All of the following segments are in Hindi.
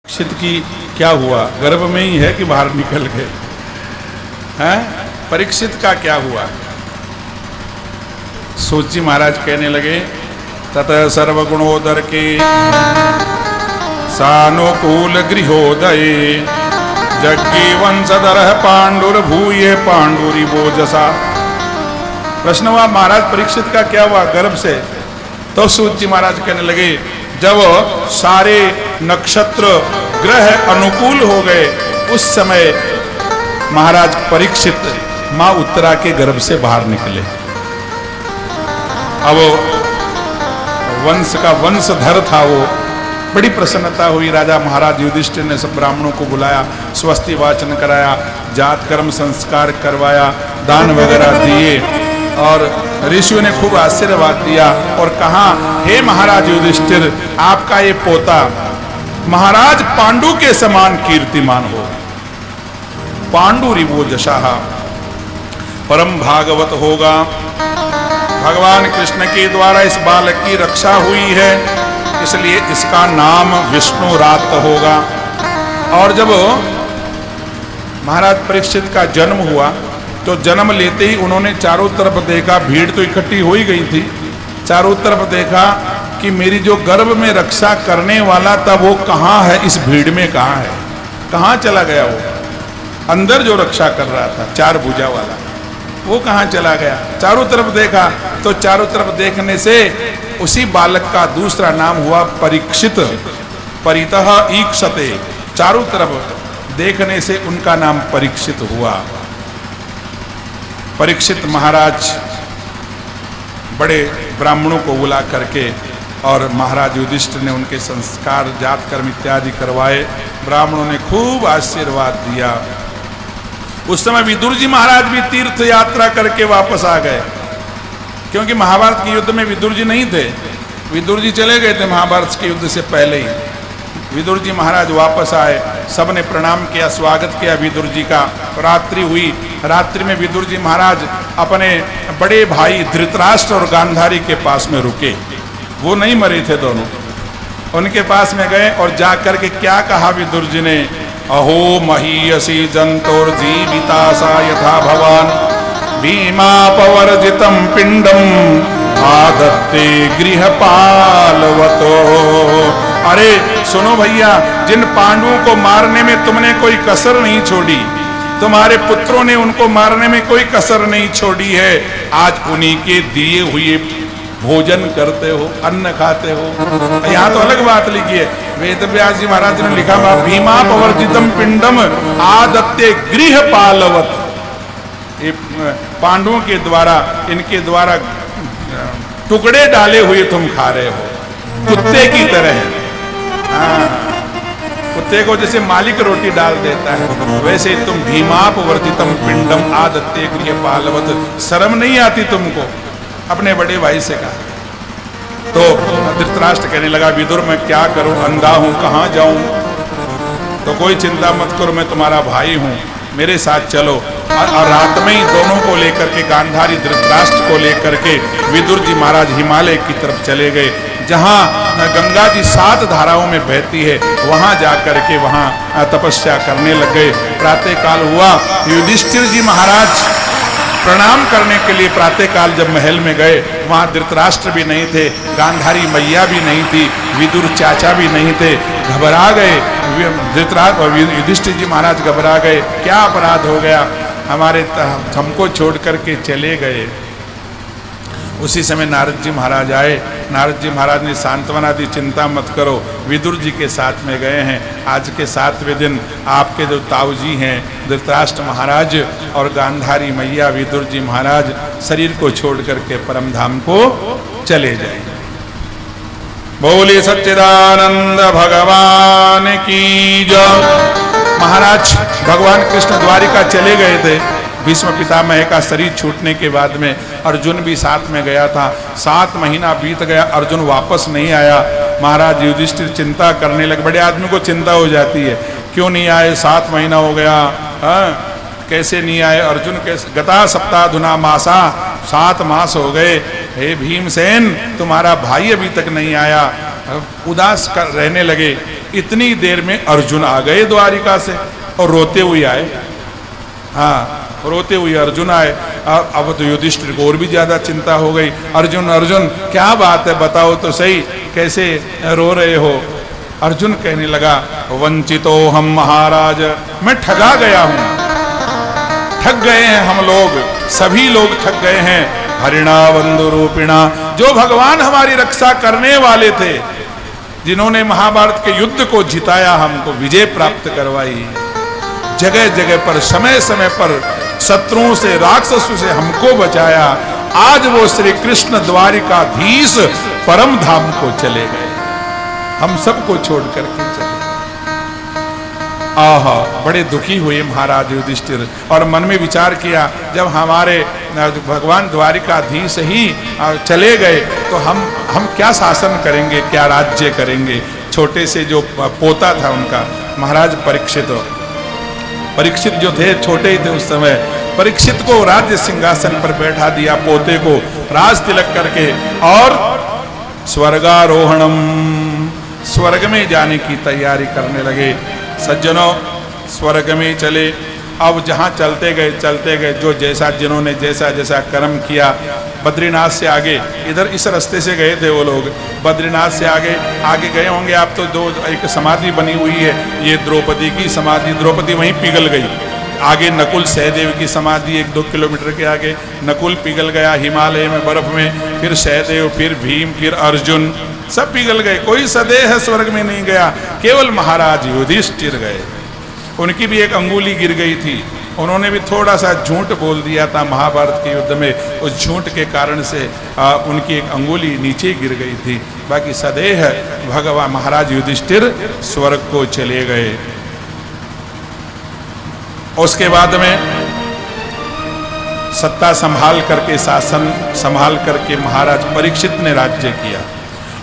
परीक्षित की क्या हुआ, गर्भ में ही है कि बाहर निकल गए हैं? परीक्षित का क्या हुआ? सूत जी महाराज कहने लगे, ततः सर्वगुणोदर के सानुकूल गृहोदय जग्गी वंशधर पांडुर्भूये पांडुरी बोजसा। प्रश्न हुआ महाराज परीक्षित का क्या हुआ गर्भ से? तो सूत जी महाराज कहने लगे, जब सारे नक्षत्र ग्रह अनुकूल हो गए उस समय महाराज परीक्षित मां उत्तरा के गर्भ से बाहर निकले। अब वंश का वंशधर था वो। बड़ी प्रसन्नता हुई। राजा महाराज युधिष्ठिर ने सब ब्राह्मणों को बुलाया, स्वस्ति वाचन कराया, जात कर्म संस्कार करवाया, दान वगैरह दिए और ऋषियों ने खूब आशीर्वाद दिया और कहा, हे महाराज युधिष्ठिर, आपका ये पोता महाराज पांडु के समान कीर्तिमान हो। पांडुरिवो जशाह, परम भागवत होगा। भगवान कृष्ण के द्वारा इस बालक की रक्षा हुई है, इसलिए इसका नाम विष्णु रात होगा। और जब महाराज परीक्षित का जन्म हुआ तो जन्म लेते ही उन्होंने चारों तरफ देखा, भीड़ तो इकट्ठी हो ही गई थी, चारों तरफ देखा कि मेरी जो गर्भ में रक्षा करने वाला था वो कहाँ है, इस भीड़ में कहाँ है, कहाँ चला गया वो अंदर जो रक्षा कर रहा था चार भुजा वाला, वो कहाँ चला गया? चारों तरफ देखा तो चारों तरफ देखने से उसी बालक का दूसरा नाम हुआ परीक्षित। परितः ईक्षते, चारों तरफ देखने से उनका नाम परीक्षित हुआ। परीक्षित महाराज बड़े ब्राह्मणों को बुला करके और महाराज युधिष्ठिर ने उनके संस्कार जात कर्म इत्यादि करवाए। ब्राह्मणों ने खूब आशीर्वाद दिया। उस समय विदुर जी महाराज भी तीर्थ यात्रा करके वापस आ गए, क्योंकि महाभारत के युद्ध में विदुर जी नहीं थे। विदुर जी चले गए थे महाभारत के युद्ध से पहले ही। विदुर जी महाराज वापस आए, सबने प्रणाम किया, स्वागत किया विदुर जी का। रात्रि हुई, रात्रि में विदुर जी महाराज अपने बड़े भाई धृतराष्ट्र और गांधारी के पास में रुके। वो नहीं मरे थे दोनों, उनके पास में गए और जाकर के क्या कहा विदुर जी ने, अहो महीयसी जंतोर जीविता सा यथा भवान भीमापवर्जितम पिंडम आदत्ते गृहपालवतो। अरे सुनो भैया, जिन पांडवों को मारने में तुमने कोई कसर नहीं छोड़ी, तुम्हारे पुत्रों ने उनको मारने में कोई कसर नहीं छोड़ी है, आज उन्हीं के दिए हुए भोजन करते हो, अन्न खाते हो। यहाँ तो अलग बात लिखी है, वेद व्यास जी महाराज ने लिखा, भीमा पवर्जितम पिंडम आदत्ते गृहपालवत। पांडवों के द्वारा, इनके द्वारा टुकड़े डाले हुए तुम खा रहे हो, कुत्ते की तरह। कुत्ते को जैसे मालिक रोटी डाल देता है, वैसे तुम भीमाप वर्जितम पिंडम आदत्ते गृहपालवत। शर्म नहीं आती तुमको? अपने बड़े भाई से कहा। तो धृतराष्ट्र कहने लगा, विदुर मैं क्या करूं, अंधा हूं, कहां जाऊं? तो कोई चिंता मत करो, मैं तुम्हारा भाई हूं, मेरे साथ चलो। और रात में ही दोनों को लेकर के, गांधारी धृतराष्ट्र को लेकर के विदुर जी महाराज हिमालय की तरफ चले गए, जहां गंगा जी 7 धाराओं में बहती है, वहां जाकर के वहां तपस्या करने लग गए। प्रातः काल हुआ, युधिष्ठिर जी महाराज प्रणाम करने के लिए प्रातः काल जब महल में गए, वहां धृतराष्ट्र भी नहीं थे, गांधारी मैया भी नहीं थी, विदुर चाचा भी नहीं थे। घबरा गए धृतराष्ट्र और युधिष्ठिर जी महाराज घबरा गए, क्या अपराध हो गया, हमारे हमको छोड़ करके चले गए। उसी समय नारद जी महाराज आए। नारद जी महाराज ने सांत्वना दी, चिंता मत करो, विदुर जी के साथ में गए हैं। आज के 7वें दिन आपके जो ताऊ जी हैं धृतराष्ट्र महाराज और गांधारी मैया विदुर जी महाराज शरीर को छोड़ करके परम धाम को चले जाएंगे। बोले सच्चिदानंद भगवान की जय। महाराज भगवान कृष्ण द्वारिका चले गए थे। भीष्म पितामह का शरीर छूटने के बाद में अर्जुन भी साथ में गया था। 7 महीना बीत गया, अर्जुन वापस नहीं आया। महाराज युधिष्ठिर चिंता करने लगे। बड़े आदमी को चिंता हो जाती है, क्यों नहीं आए, 7 महीना हो गया, कैसे नहीं आए अर्जुन, कैसे? गता सप्ताधुना मासा, 7 मास हो गए, हे भीमसेन तुम्हारा भाई अभी तक नहीं आया। उदास कर रहने लगे। इतनी देर में अर्जुन आ गए द्वारिका से और रोते हुए आए। हाँ, रोते हुए अर्जुन आए। अब तो युधिष्ठिर को और भी ज्यादा चिंता हो गई। अर्जुन अर्जुन क्या बात है, बताओ तो सही, कैसे रो रहे हो? अर्जुन कहने लगा, वंचितो हम महाराज, मैं ठगा गया हूं, ठग गए हैं हम लोग, सभी लोग ठग गए हैं। हरिणा बंधु रूपिणा, जो भगवान हमारी रक्षा करने वाले थे, जिन्होंने महाभारत के युद्ध को जिताया, हमको विजय प्राप्त करवाई, जगह जगह पर समय समय पर शत्रुओं से राक्षसों से हमको बचाया, आज वो श्री कृष्ण द्वारिकाधीश परम धाम को चले गए, हम सबको छोड़ करके चले। आहा, बड़े दुखी हुए महाराज युधिष्ठिर और मन में विचार किया, जब हमारे भगवान द्वारिकाधीश ही चले गए तो हम क्या शासन करेंगे, क्या राज्य करेंगे। छोटे से जो पोता था उनका, महाराज परीक्षित जो थे, छोटे ही थे उस समय, परीक्षित को राज्य सिंहासन पर बैठा दिया, पोते को राज तिलक करके, और स्वर्गारोहणम, स्वर्ग में जाने की तैयारी करने लगे। सज्जनों, स्वर्ग में चले। अब जहां चलते गए जो जैसा जिन्होंने जैसा जैसा कर्म किया, बद्रीनाथ से आगे, इधर इस रास्ते से गए थे वो लोग, बद्रीनाथ से आगे गए होंगे आप तो, दो एक समाधि बनी हुई है, ये द्रौपदी की समाधि, द्रौपदी वहीं पिघल गई। आगे नकुल सहदेव की समाधि 1-2 किलोमीटर के आगे, नकुल पिघल गया हिमालय में बर्फ में, फिर सहदेव, फिर भीम, फिर अर्जुन, सब पिघल गए। कोई सदेह स्वर्ग में नहीं गया, केवल महाराज युधिष्ठिर गए। उनकी भी एक अंगुली गिर गई थी, उन्होंने भी थोड़ा सा झूठ बोल दिया था महाभारत के युद्ध में, उस झूठ के कारण से उनकी एक अंगुली नीचे गिर गई थी। बाकी सदेह भगवान महाराज युधिष्ठिर स्वर्ग को चले गए। उसके बाद में सत्ता संभाल करके, शासन संभाल करके महाराज परीक्षित ने राज्य किया,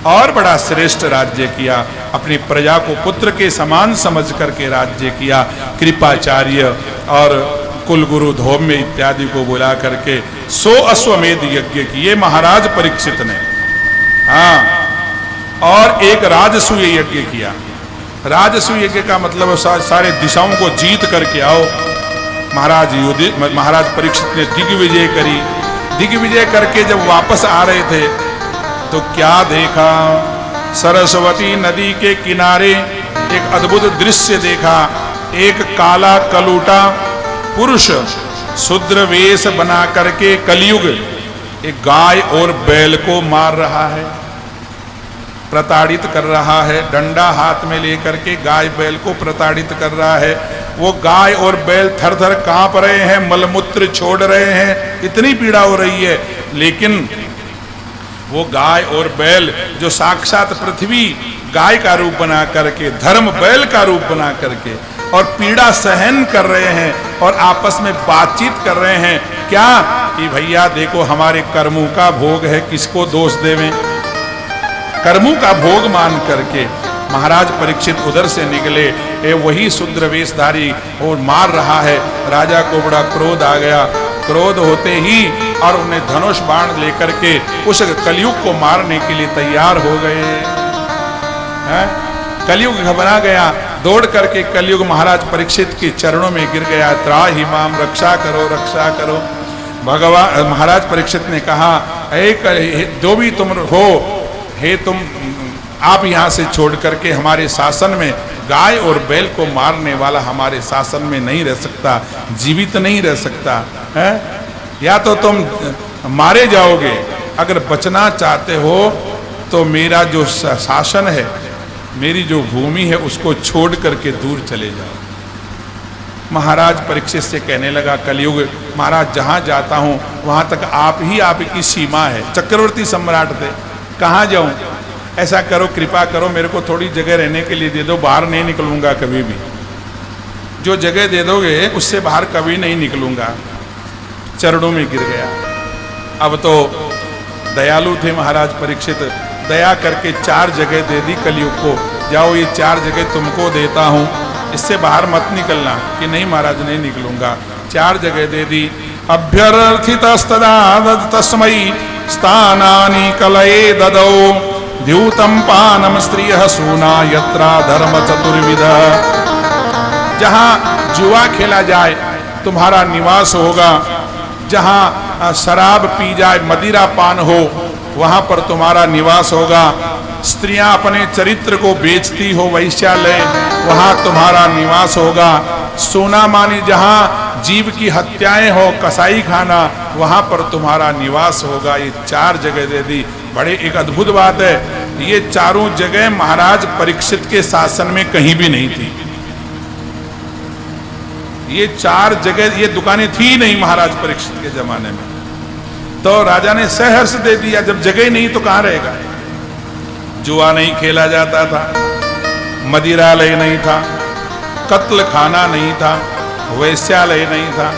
और बड़ा श्रेष्ठ राज्य किया। अपनी प्रजा को पुत्र के समान समझ करके राज्य किया। कृपाचार्य और कुलगुरु धौम्य इत्यादि को बुला करके 100 अश्वमेध यज्ञ किए महाराज परीक्षित ने। हाँ, और एक राजसूय यज्ञ किया। राजसूय यज्ञ का मतलब सारे दिशाओं को जीत करके आओ। महाराज परीक्षित ने दिग्विजय करी। दिग्विजय करके जब वापस आ रहे थे तो क्या देखा, सरस्वती नदी के किनारे एक अद्भुत दृश्य देखा। एक काला कलूटा पुरुष शूद्र वेश बना करके कलयुग एक गाय और बैल को मार रहा है, प्रताड़ित कर रहा है, डंडा हाथ में लेकर के गाय बैल को प्रताड़ित कर रहा है। वो गाय और बैल थर थर कांप रहे हैं, मलमूत्र छोड़ रहे हैं, इतनी पीड़ा हो रही है। लेकिन वो गाय और बैल जो साक्षात पृथ्वी गाय का रूप बना करके, धर्म बैल का रूप बना करके, और पीड़ा सहन कर रहे हैं और आपस में बातचीत कर रहे हैं। क्या कि भैया देखो, हमारे कर्मों का भोग है, किसको दोष देवें। कर्मों का भोग मान करके महाराज परीक्षित उधर से निकले, वही शूद्र वेशधारी और मार रहा है। राजा को बड़ा क्रोध आ गया। क्रोध होते ही और उन्हें धनुष बाण लेकर के उस कलयुग को मारने के लिए तैयार हो गए। कलयुग घबरा गया, दौड़ करके कलयुग महाराज परीक्षित के चरणों में गिर गया। त्राहि माम, रक्षा करो, रक्षा करो। भगवान महाराज परीक्षित ने कहा, जो भी तुम हो, हे तुम, आप यहाँ से छोड़ करके हमारे शासन में गाय और बैल को मारने वाला हमारे शासन में नहीं रह सकता, जीवित नहीं रह सकता है। या तो तुम मारे जाओगे, अगर बचना चाहते हो तो मेरा जो शासन है, मेरी जो भूमि है, उसको छोड़ करके दूर चले जाओ। महाराज परीक्षित से कहने लगा कलयुग, महाराज जहाँ जाता हूँ वहाँ तक आपकी सीमा है। चक्रवर्ती सम्राट थे, कहाँ जाऊँ? ऐसा करो, कृपा करो, मेरे को थोड़ी जगह रहने के लिए दे दो, बाहर नहीं निकलूंगा कभी भी। जो जगह दे दोगे उससे बाहर कभी नहीं निकलूंगा। चरणों में गिर गया। अब तो दयालु थे महाराज परीक्षित, दया करके 4 जगह दे दी कलयुग को। जाओ, ये 4 जगह तुमको देता हूँ, इससे बाहर मत निकलना। कि नहीं महाराज, नहीं निकलूंगा। 4 जगह दे दी। अभ्यर्थितस्तदा तस्मै स्थानानि कलये ददौ द्यूतम पानम स्त्रियः सूना यत्रा धर्म चतुर्विध। जहां जुआ खेला जाए तुम्हारा निवास होगा, जहां शराब पी जाए, मदिरा पान हो, वहां पर तुम्हारा निवास होगा। स्त्रियां अपने चरित्र को बेचती हो वैश्यालय, वहां तुम्हारा निवास होगा। सोना मानी जहां जीव की हत्याएं हो, कसाई खाना, वहां पर तुम्हारा निवास होगा। ये 4 जगह दे दी। बड़े एक अद्भुत बात है, ये चारों जगह महाराज परीक्षित के शासन में कहीं भी नहीं थी। ये 4 जगह, ये दुकानें थी नहीं महाराज परीक्षित के जमाने में। तो राजा ने सहर्ष दे दिया, जब जगह नहीं तो कहां रहेगा। जुआ नहीं खेला जाता था, मदिरालय नहीं था, कत्ल खाना नहीं था, वैश्यालय नहीं था।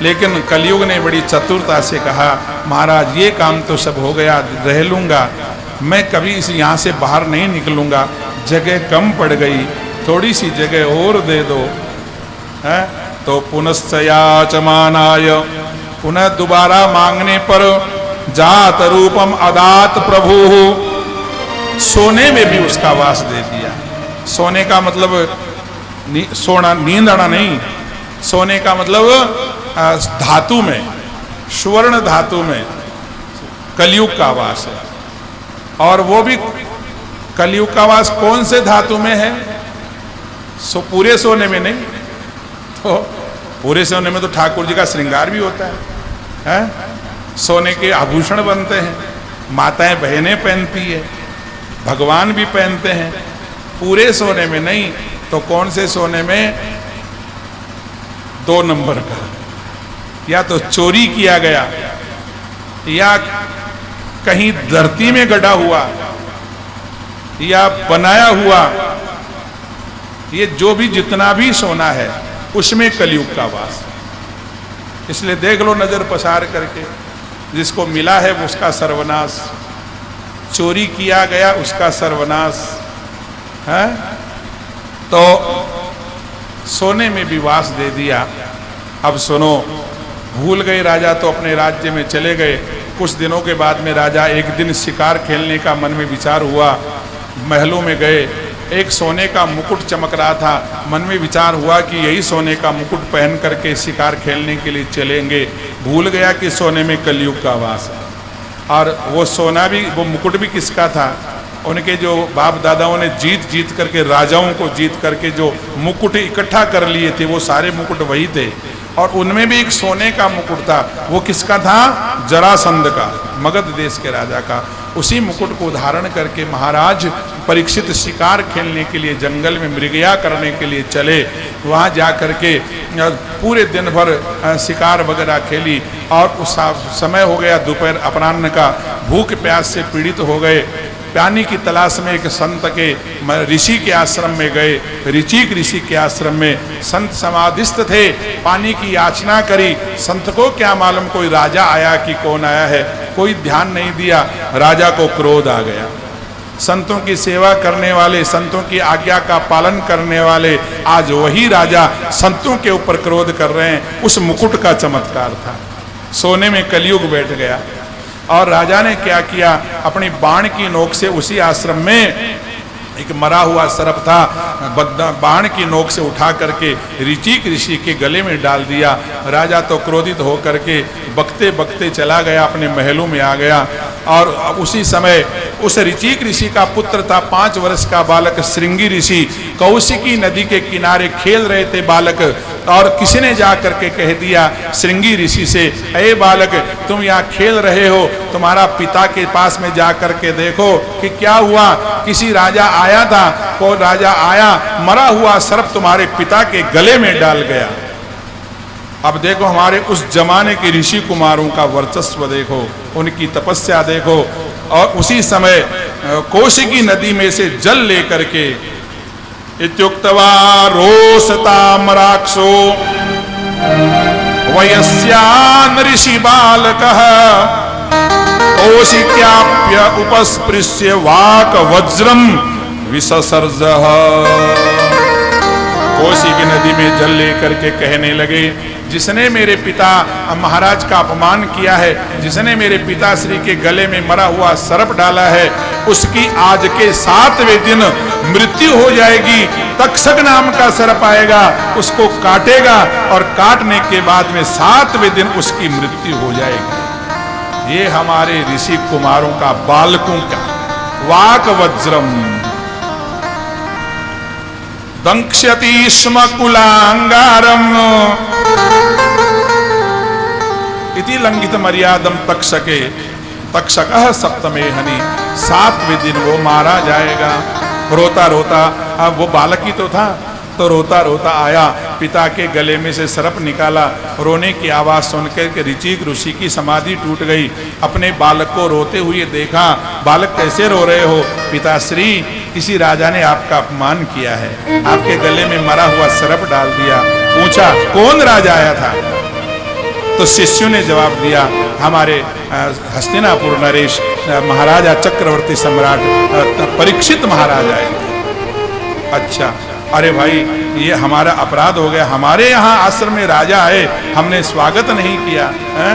लेकिन कलयुग ने बड़ी चतुरता से कहा, महाराज ये काम तो सब हो गया, रह लूंगा, मैं कभी इस यहाँ से बाहर नहीं निकलूंगा। जगह कम पड़ गई, थोड़ी सी जगह और दे दो। है तो पुनश्चयाचमानाय, पुनः दोबारा मांगने पर जात रूपम अदात प्रभु, सोने में भी उसका वास दे दिया। सोने का मतलब सोना नींद आना नहीं, सोने का मतलब धातु में, स्वर्ण धातु में कलयुग का वास है। और वो भी कलयुग का वास कौन से धातु में है? पूरे सोने में नहीं। तो पूरे सोने में तो ठाकुर जी का श्रृंगार भी होता है? सोने के आभूषण बनते हैं, माताएं बहनें पहनती है, भगवान भी पहनते हैं। पूरे सोने में नहीं तो कौन से सोने में? 2 नंबर का, या तो चोरी किया गया, या कहीं धरती में गड़ा हुआ, या बनाया हुआ। ये जो भी जितना भी सोना है उसमें कलयुग का वास। इसलिए देख लो नजर पसार करके, जिसको मिला है उसका सर्वनाश, चोरी किया गया उसका सर्वनाश है। तो सोने में भी वास दे दिया। अब सुनो, भूल गए राजा तो अपने राज्य में चले गए। कुछ दिनों के बाद में राजा एक दिन शिकार खेलने का मन में विचार हुआ, महलों में गए। एक सोने का मुकुट चमक रहा था, मन में विचार हुआ कि यही सोने का मुकुट पहन करके शिकार खेलने के लिए चलेंगे। भूल गया कि सोने में कलयुग का वास है। और वो सोना भी, वो मुकुट भी किसका था? उनके जो बाप दादाओं ने जीत जीत करके, राजाओं को जीत करके जो मुकुट इकट्ठा कर लिए थे, वो सारे मुकुट वही थे। और उनमें भी एक सोने का मुकुट था। वो किसका था? जरासंध का, मगध देश के राजा का। उसी मुकुट को धारण करके महाराज परीक्षित शिकार खेलने के लिए जंगल में मृगया करने के लिए चले। वहाँ जा करके पूरे दिन भर शिकार वगैरह खेली। और उस समय हो गया दोपहर अपराह्न का, भूख प्यास से पीड़ित हो गए। पानी की तलाश में एक संत के, ऋषि के आश्रम में गए। ऋचिक ऋषि के आश्रम में संत समाधिस्थ थे, पानी की याचना करी। संत को क्या मालूम कोई राजा आया कि कौन आया है, कोई ध्यान नहीं दिया। राजा को क्रोध आ गया। संतों की सेवा करने वाले, संतों की आज्ञा का पालन करने वाले, आज वही राजा संतों के ऊपर क्रोध कर रहे हैं। उस मुकुट का चमत्कार था, सोने में कलयुग बैठ गया। और राजा ने क्या किया, अपनी बाण की नोक से उसी आश्रम में एक मरा हुआ सर्प था, बाण की नोक से उठा करके ऋचिक ऋषि के गले में डाल दिया। राजा तो क्रोधित होकर के बकते बकते चला गया, अपने महलों में आ गया। और उसी समय उस ऋचिक ऋषि का पुत्र था 5 वर्ष का बालक श्रृंगी ऋषि, कौशिकी नदी के किनारे खेल रहे थे बालक। और किसी ने जा करके कह दिया श्रृंगी ऋषि से, अरे बालक तुम यहाँ खेल रहे हो, तुम्हारा पिता के पास में जा करके देखो कि क्या हुआ। किसी राजा आया था, कोई राजा आया, मरा हुआ सर्प तुम्हारे पिता के गले में डाल गया। अब देखो हमारे उस जमाने के ऋषि कुमारों का वर्चस्व देखो, उनकी तपस्या देखो। और उसी समय कौशिकी नदी में से जल लेकर के इत्युक्त्वा रोषताम्राक्षो वयस्यान् ऋषि बालकः कौशिक्याप्य उपस्पृश्य वाक वज्रम विससर्जः। कौशिकी नदी में जल लेकर के कहने लगे, जिसने मेरे पिता महाराज का अपमान किया है, जिसने मेरे पिताश्री के गले में मरा हुआ सर्प डाला है, उसकी आज के 7वें दिन मृत्यु हो जाएगी। तक्षक नाम का सर्प आएगा, उसको काटेगा और काटने के बाद में 7वें दिन उसकी मृत्यु हो जाएगी। ये हमारे ऋषि कुमारों का, बालकों का वाक वज्रम दंक्ष्यति स्म कुलांगारम इति लंघित मर्यादम तक्षके तक्षकः सप्तमे हनि। 7वें दिन वो मारा जाएगा। रोता रोता, अब वो बालक ही तो था, तो रोता रोता आया, पिता के गले में से सर्प निकाला। रोने की आवाज सुनकर के ऋचिक ऋषि की समाधि टूट गई। अपने बालक को रोते हुए देखा। बालक कैसे रो रहे हो? पिताश्री, किसी राजा ने आपका अपमान किया है, आपके गले में मरा हुआ सर्प डाल दिया। पूछा कौन राजा आया था? तो शिष्यों ने जवाब दिया, हमारे हस्तिनापुर नरेश महाराजा चक्रवर्ती सम्राट परीक्षित महाराज आए थे। अच्छा, अरे भाई ये हमारा अपराध हो गया, हमारे यहाँ आश्रम में राजा आए, हमने स्वागत नहीं किया है?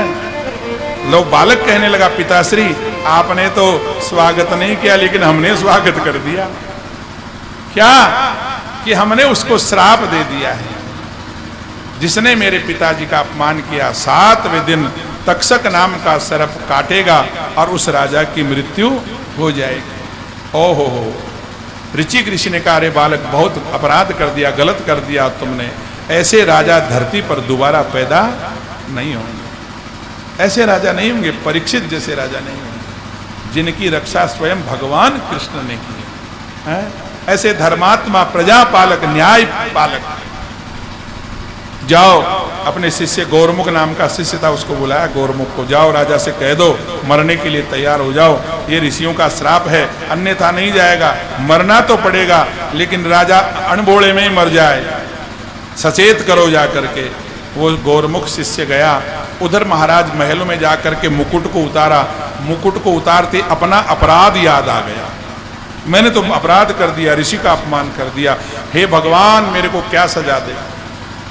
लोग बालक कहने लगा, पिताश्री आपने तो स्वागत नहीं किया, लेकिन हमने स्वागत कर दिया। क्या कि हमने उसको श्राप दे दिया है। जिसने मेरे पिताजी का अपमान किया, 7वें दिन तक्षक नाम का सर्प काटेगा और उस राजा की मृत्यु हो जाएगी। ओहो हो। ऋचिक ऋषि ने कहा, अरे बालक बहुत अपराध कर दिया, गलत कर दिया तुमने। ऐसे राजा धरती पर दोबारा पैदा नहीं होंगे, ऐसे राजा नहीं होंगे, परीक्षित जैसे राजा नहीं होंगे, जिनकी रक्षा स्वयं भगवान कृष्ण ने की है। ऐसे धर्मात्मा, प्रजा पालक, न्याय पालक। जाओ, अपने शिष्य गौरमुख नाम का शिष्य था, उसको बुलाया गौरमुख को, जाओ राजा से कह दो मरने के लिए तैयार हो जाओ, ये ऋषियों का श्राप है, अन्यथा नहीं जाएगा, मरना तो पड़ेगा, लेकिन राजा अणबोड़े में ही मर जाए, सचेत करो जा करके। वो गौरमुख शिष्य गया, उधर महाराज महलों में जाकर के मुकुट को उतारा। मुकुट को उतारते अपना अपराध याद आ गया, मैंने तो अपराध कर दिया, ऋषि का अपमान कर दिया, हे भगवान मेरे को क्या सजा दे।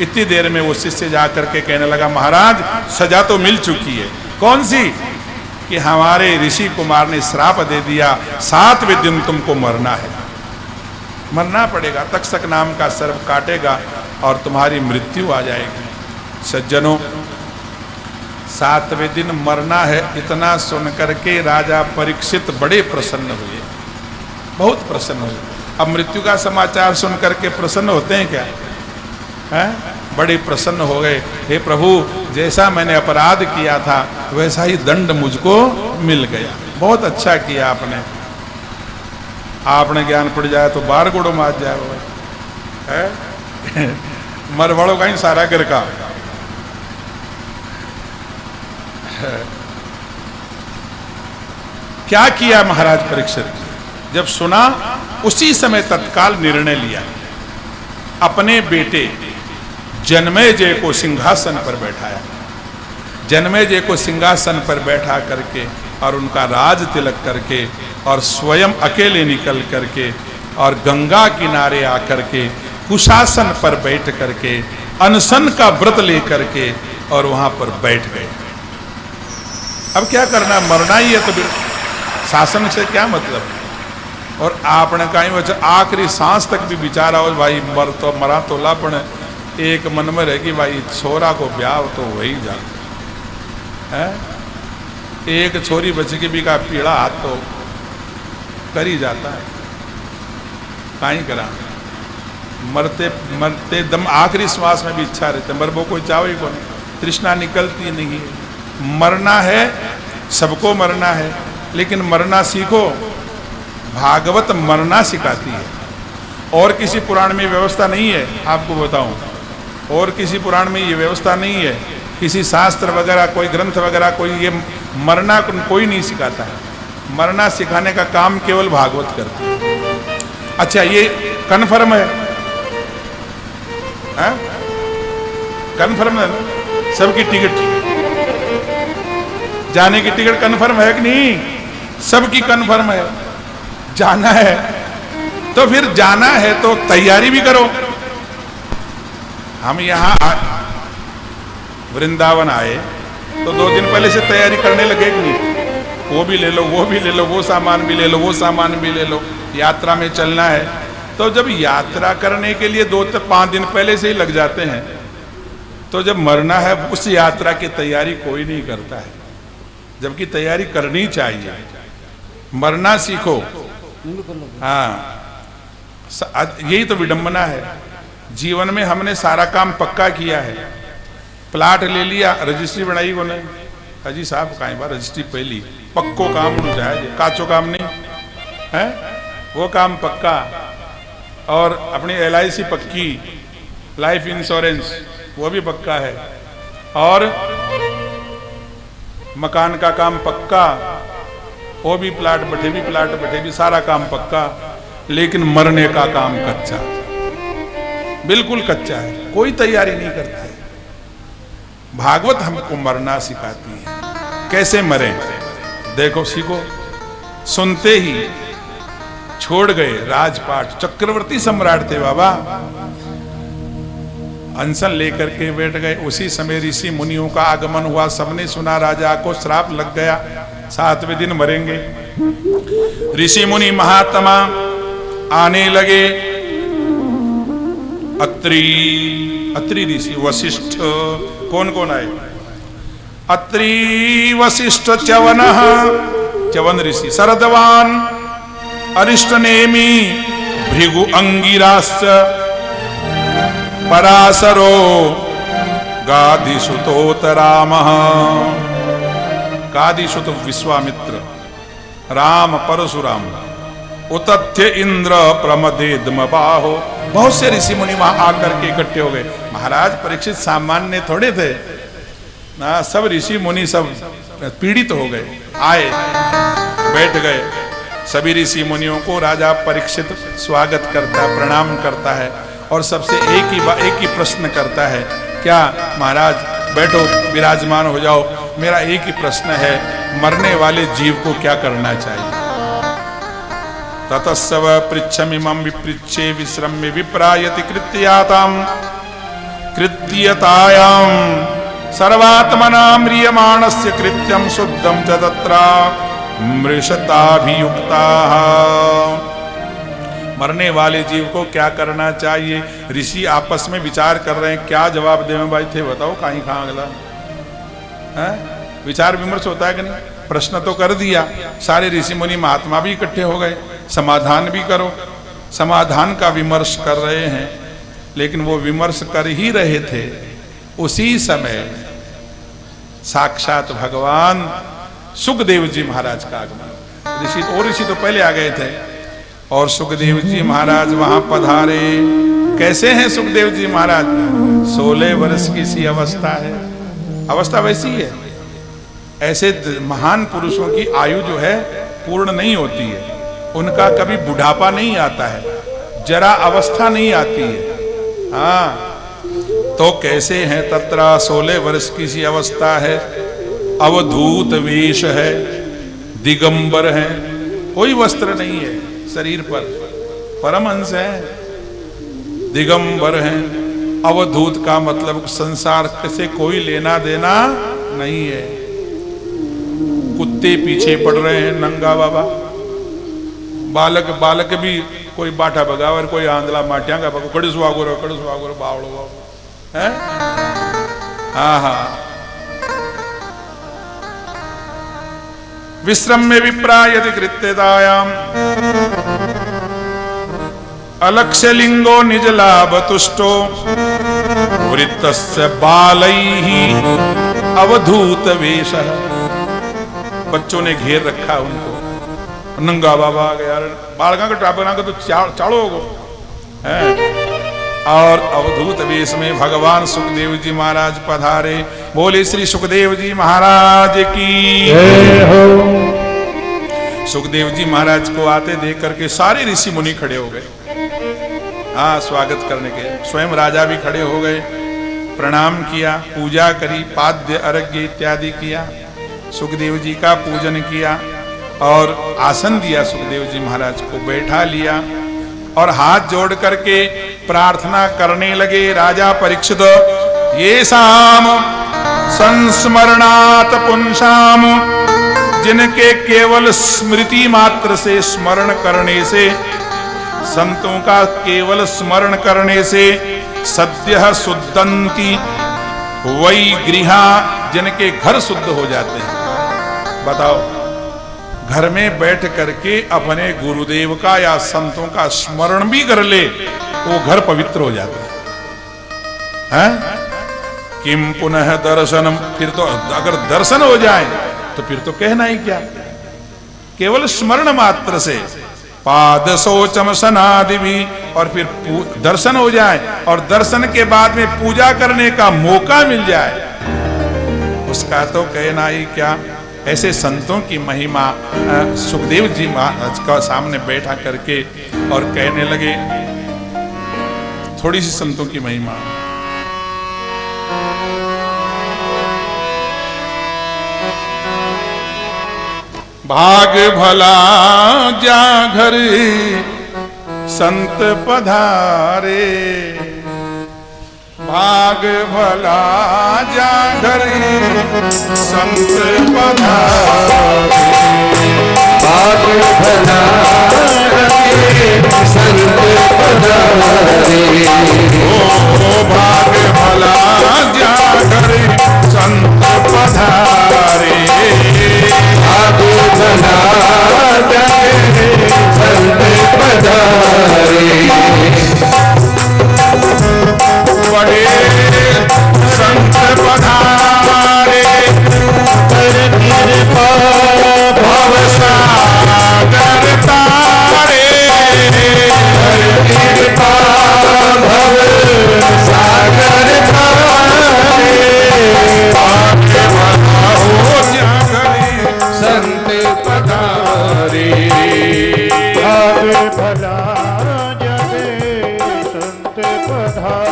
इतनी देर में वो शिष्य जाकर के कहने लगा, महाराज सजा तो मिल चुकी है। कौन सी? कि हमारे ऋषि कुमार ने श्राप दे दिया, 7वें दिन तुमको मरना है, मरना पड़ेगा। तक्षक नाम का सर्प काटेगा और तुम्हारी मृत्यु आ जाएगी। सज्जनों, 7वें दिन मरना है, इतना सुन करके राजा परीक्षित बड़े प्रसन्न हुए, बहुत प्रसन्न हुए। अब मृत्यु का समाचार सुन करके प्रसन्न होते हैं क्या? है? बड़े प्रसन्न हो गए। हे प्रभु, जैसा मैंने अपराध किया था वैसा ही दंड मुझको मिल गया, बहुत अच्छा किया आपने। आपने ज्ञान पड़ जाए तो 12 गुड़ो मार जाए, मरवाड़ो का ही सारा गिर का। क्या किया महाराज परीक्षित? जब सुना उसी समय तत्काल निर्णय लिया, अपने बेटे जनमेजय को सिंहासन पर बैठाया। जनमेजय को सिंहासन पर बैठा करके और उनका राज तिलक करके और स्वयं अकेले निकल करके और गंगा किनारे आकर के कुशासन पर बैठ करके अनशन का व्रत लेकर के और वहां पर बैठ गए। अब क्या करना, मरना ही है, तो शासन से क्या मतलब। और आपने कहीं वैसे आखिरी सांस तक भी विचार हो, भाई मर तो मरा तो ला, पण एक मन में रह कि भाई छोरा को ब्याह तो वही जाता है, एक छोरी बच के भी का पीड़ा हाथ तो कर ही जाता है, कहीं करा। मरते मरते दम आखिरी श्वास में भी इच्छा रहती है, मर वो कोई चाहो ही कौन, तृष्णा निकलती नहीं है। मरना है, सबको मरना है, लेकिन मरना सीखो। भागवत मरना सिखाती है, और किसी पुराण में व्यवस्था नहीं है। आपको बताऊं, और किसी पुराण में ये व्यवस्था नहीं है, किसी शास्त्र वगैरह, कोई ग्रंथ वगैरह, कोई ये मरना कोई नहीं सिखाता है। मरना सिखाने का काम केवल भागवत करती है। अच्छा, ये कन्फर्म है, कन्फर्म है ना? सबकी टिकट, जाने की टिकट कन्फर्म है कि नहीं? सबकी कन्फर्म है, जाना है। तो फिर जाना है तो तैयारी भी करो। हम यहाँ वृंदावन आए तो 2 दिन पहले से तैयारी करने लगे कि नहीं, वो भी ले लो, वो भी ले लो, वो सामान भी ले लो, वो सामान भी ले लो, यात्रा में चलना है। तो जब यात्रा करने के लिए 2 से 5 दिन पहले से ही लग जाते हैं, तो जब मरना है उस यात्रा की तैयारी कोई नहीं करता है, जबकि तैयारी करनी चाहिए। मरना सीखो। हाँ, यही तो विडंबना है। जीवन में हमने सारा काम पक्का किया है, प्लाट ले लिया, रजिस्ट्री बनाई को नहीं, अजी साहब कहीं बार रजिस्ट्री पहली, पक्को काम हो जाए, काचो काम नहीं है, वो काम पक्का। और अपनी LIC पक्की, लाइफ इंश्योरेंस वो भी पक्का है, और मकान का काम पक्का, वो भी प्लाट बैठे भी सारा काम पक्का। लेकिन मरने का काम कच्चा, बिल्कुल कच्चा है, कोई तैयारी नहीं करता है। भागवत हमको मरना सिखाती है, कैसे मरें। देखो सीखो। सुनते ही छोड़ गए राजपाट, चक्रवर्ती सम्राट थे बाबा, अनशन लेकर के बैठ गए। उसी समय ऋषि मुनियों का आगमन हुआ, सबने सुना, राजा को श्राप लग गया, 7वें दिन मरेंगे। ऋषि मुनि महात्मा आने लगे। अत्रि ऋषि, वशिष्ठ, कौन कौन आए? अत्रि वशिष्ठ च्यवन ऋषि, शरदवान, अरिष्टनेमि, भृगु अंगिराश्च, पराशरो, गादिसुतोत रामः। गादिसुत विश्वामित्र, राम परशुराम, उतथ्य इंद्र प्रमदेद्म बाहो। बहुत से ऋषि मुनि वहां आकर के इकट्ठे हो गए। महाराज परीक्षित सामान्य थोड़े थे ना, सब ऋषि मुनि सब पीड़ित हो गए, आए, बैठ गए। सभी ऋषि मुनियों को राजा परीक्षित स्वागत करता है, प्रणाम करता है, और सबसे एक ही प्रश्न करता है, क्या महाराज बैठो, विराजमान हो जाओ, मेरा एक ही प्रश्न है, मरने वाले जीव को क्या करना चाहिए? ततस्व पृच्छमिमं विपृच्छे विश्रम्य विप्रायति कृत्यतायां सर्वात्मना म्रियमाणस्य कृत्यं शुद्धं च तत्र मृषताभियुक्ताः। मरने वाले जीव को क्या करना चाहिए? ऋषि आपस में विचार कर रहे हैं, क्या जवाब देवे भाई थे, बताओ कहीं कहाँ अगला है? विचार विमर्श होता है कि नहीं? प्रश्न तो कर दिया, सारे ऋषि मुनि महात्मा भी इकट्ठे हो गए, समाधान भी करो। समाधान का विमर्श कर रहे हैं, लेकिन वो विमर्श कर ही रहे थे, उसी समय साक्षात भगवान सुखदेव जी महाराज का आगमन। ऋषि तो पहले आ गए थे, और सुखदेव जी महाराज वहां पधारे। कैसे हैं सुखदेव जी महाराज? 16 वर्ष की सी अवस्था है, अवस्था वैसी है। ऐसे महान पुरुषों की आयु जो है पूर्ण नहीं होती है, उनका कभी बुढ़ापा नहीं आता है, जरा अवस्था नहीं आती है। हाँ, तो कैसे हैं? तत्रा 16 वर्ष की सी अवस्था है, अवधूत वेश है, दिगंबर है, कोई वस्त्र नहीं है शरीर पर, परमहंस है, दिगंबर है। अवधूत का मतलब संसार से कोई लेना देना नहीं है। कुत्ते पीछे पड़ रहे हैं, नंगा बाबा, बालक भी कोई बाठा बगावर, कोई आंधला माटिया का बगो, कड़े सुहागो बावड़ो है। हाँ, विश्रम्य विप्रायति कृत्यतायां अलक्ष्य लिंगो निज लाभ तुष्टो वृत्तस्य बालैहि अवधूत वेशः। बच्चों ने घेर रखा उनको, नंगा बाबा आ गया, बालका का टापना का तो चाड़ो है। और अवधूत वेश में भगवान सुखदेव जी महाराज पधारे। बोले श्री सुखदेव जी महाराज की जय हो। सुखदेव जी महाराज को आते देख करके सारे ऋषि मुनि खड़े हो गए, हाँ, स्वागत करने के। स्वयं राजा भी खड़े हो गए, प्रणाम किया, पूजा करी, पाद्य अर्घ्य इत्यादि किया, सुखदेव जी का पूजन किया और आसन दिया सुखदेव जी महाराज को, बैठा लिया और हाथ जोड़ करके प्रार्थना करने लगे। राजा परीक्षित ये शाम संस्मरणात् पुंसाम, जिनके केवल स्मृति मात्र से, स्मरण करने से, संतों का केवल स्मरण करने से, सद्यः शुद्धंति वै गृहा, जिनके घर शुद्ध हो जाते हैं। बताओ, घर में बैठ करके अपने गुरुदेव का या संतों का स्मरण भी कर ले, वो घर पवित्र हो जाता है। किम पुनः दर्शनम, फिर तो अगर दर्शन हो जाए तो फिर तो कहना ही क्या, केवल स्मरण मात्र से। पाद शौचम सनादि भी, और फिर दर्शन हो जाए और दर्शन के बाद में पूजा करने का मौका मिल जाए, उसका तो कहना ही क्या। ऐसे संतों की महिमा सुखदेव जी महाराज का सामने बैठा करके और कहने लगे थोड़ी सी संतों की महिमा। भाग भला जा घर संत पधारे, भाग भला जा घर संत पधारे, भाग भला संत पधारे, ओ भाग भला जा घर संत पधारे, भाग भला संत पधारे, बड़े संत पधारे, कृपा भव सागर तारे, कृपा भव सागर तारे, आगे बढ़ाओ जागरे संत पधारे, आगे भला जगे संत पधारे।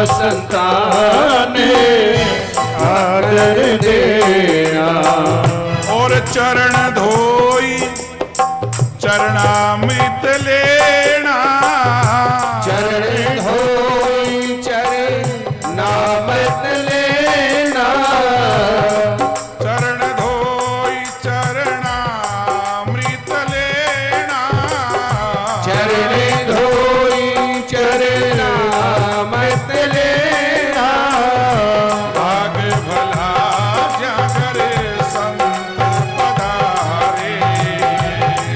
संतान आदर देना, और चरण धोई चरणामृत लेना, चरण धोई चरणामृत लेना, चरण धोई चरणामृत लेना, चरण धोई चरणामृत लेना, भाग भला जागर संत पधारे,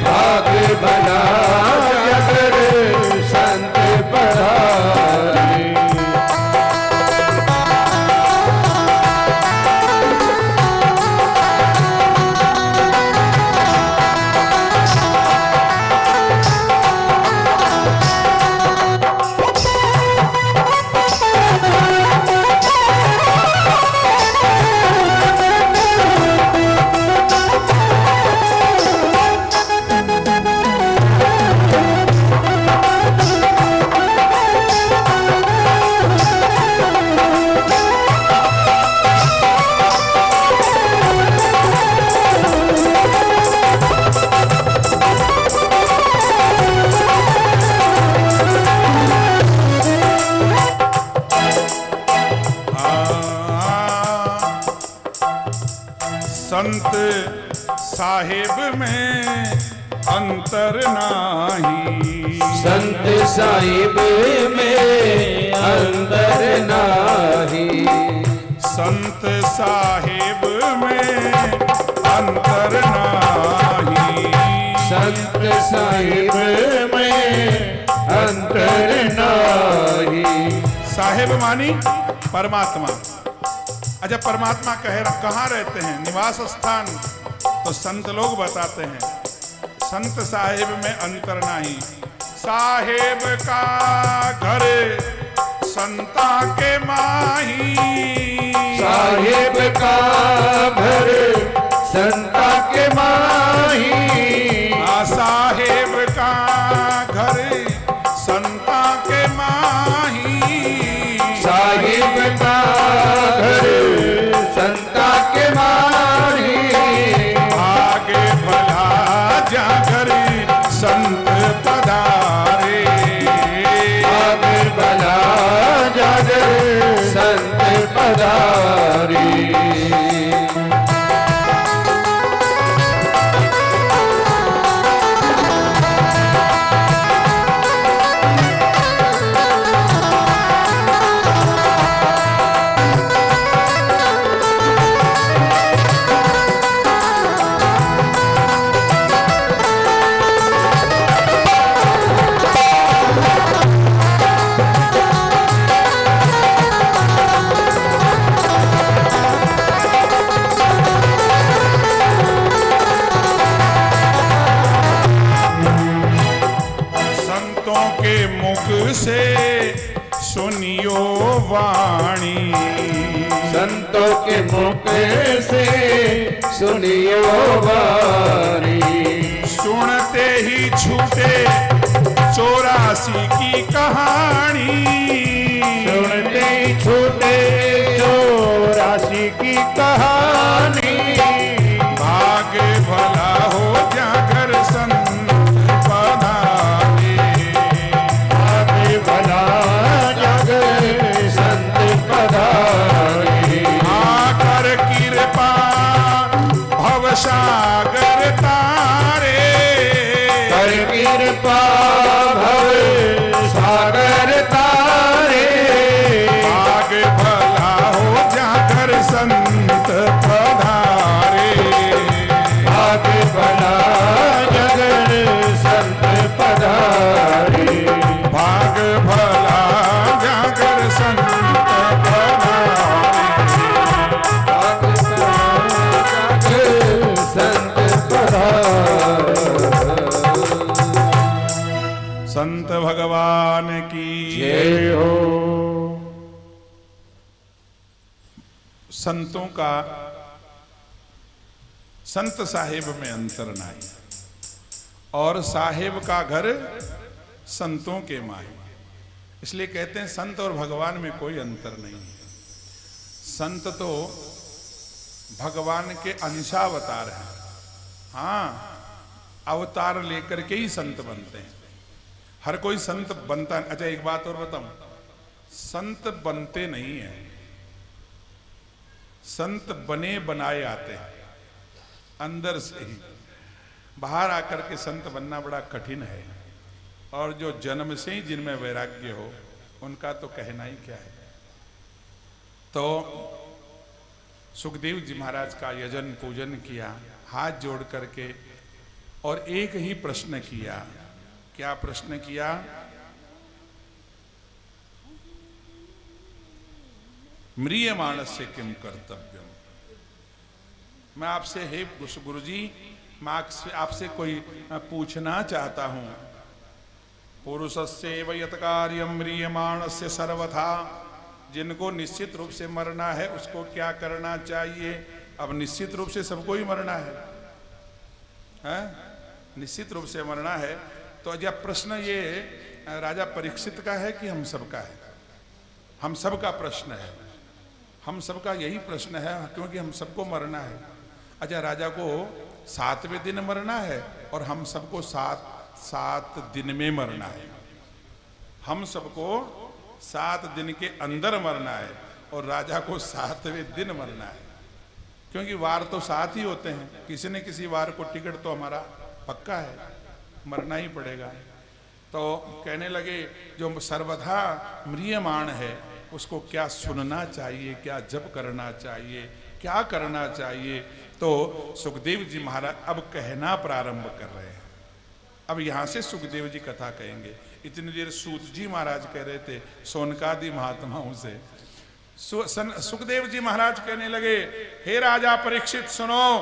भाग भला जागर संत पधारे। संत साहिब में अंतर नाही। संत साहिब में अंतर नाही। संत साहिब में अंतर नाही। संत साहिब में अंतर नाही। साहिब मानी परमात्मा। अच्छा, परमात्मा कहाँ रहते हैं, निवास स्थान? तो संत लोग बताते हैं संत साहिब में अंतर नहीं। साहिब का घर संता के माही। साहिब का घर संता के माही। साहिब का घर संता के माही। साहिब का घर संता के माही। आगे भला जाकर संत पधारे। आगे भला जागर संत पधारी। से सुनियो वाणी। संतों के मुख से सुनियो वाणी। सुनते ही छूटे 84 की कहानी। सुनते ही छूटे 84 की कहानी। भाग भला हो जाकर संत पधारे। भाग भला जागर संत पधारे। आकर कृपा भवसागर तारे। कर कृपा भव सागर तारे। भाग भला हो जाकर संत पधारे। भाग भला जगर संत पधारे। भाग भला जाकर संत पधारे। भाग भला जगर संत पधारे। संत भगवान की जय हो। संतों का संत साहिब में अंतर नहीं, और साहिब का घर संतों के माही। इसलिए कहते हैं संत और भगवान में कोई अंतर नहीं है। संत तो भगवान के अंशावतार हैं। हाँ, अवतार लेकर के ही संत बनते हैं। हर कोई संत बनता। अच्छा, एक बात और बताऊं, संत बनते नहीं है, संत बने बनाए आते हैं अंदर से ही। बाहर आकर के संत बनना बड़ा कठिन है, और जो जन्म से ही जिनमें वैराग्य हो उनका तो कहना ही क्या है। तो सुखदेव जी महाराज का यजन पूजन किया, हाथ जोड़ करके, और एक ही प्रश्न किया। क्या प्रश्न किया? म्रियमाणस्य किम कर्तव्यम। मैं आपसे, हे गुरुजी, मैं आपसे कोई पूछना चाहता हूं। पुरुषस्यैव यत् कार्यं म्रियमाणस्य सर्वथा। जिनको निश्चित रूप से मरना है उसको क्या करना चाहिए? अब निश्चित रूप से सबको ही मरना है? निश्चित रूप से मरना है। तो जब प्रश्न ये राजा परीक्षित का है कि हम सबका है? हम सबका प्रश्न है, हम सबका यही प्रश्न है, क्योंकि हम सबको मरना है। अच्छा, राजा को 7वें दिन मरना है और हम सबको 7 दिन में मरना है। हम सबको 7 दिन के अंदर मरना है और राजा को 7वें दिन मरना है, क्योंकि वार तो 7 ही होते हैं। किसी न किसी वार को टिकट तो हमारा पक्का है। मरना ही पड़ेगा। तो कहने लगे जो सर्वथा म्रियमाण है उसको क्या सुनना चाहिए, क्या जप करना चाहिए, क्या करना चाहिए। तो सुखदेव जी महाराज अब कहना प्रारंभ कर रहे हैं। अब यहां से सुखदेव जी कथा कहेंगे। इतनी देर सूत जी महाराज कह रहे थे सोनकादि महात्माओं से। सुखदेव जी महाराज कहने लगे, हे राजा परीक्षित सुनो,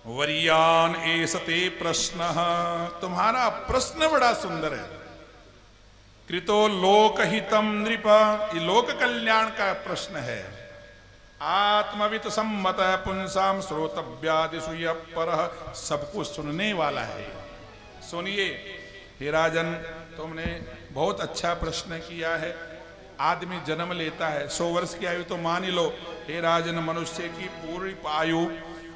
वरियान एसते प्रश्न, तुम्हारा प्रश्न बड़ा सुंदर है। कृतो लोकहितम नृप, ये लोक कल्याण का प्रश्न है। आत्मवित सम्मत पुंसाम श्रोतव्यादिषु यः परः, सबको सुनने वाला है। सुनिए हे राजन, तुमने बहुत अच्छा प्रश्न किया है। आदमी जन्म लेता है, 100 वर्ष की आयु तो मान ही लो। हे राजन, मनुष्य की पूरी आयु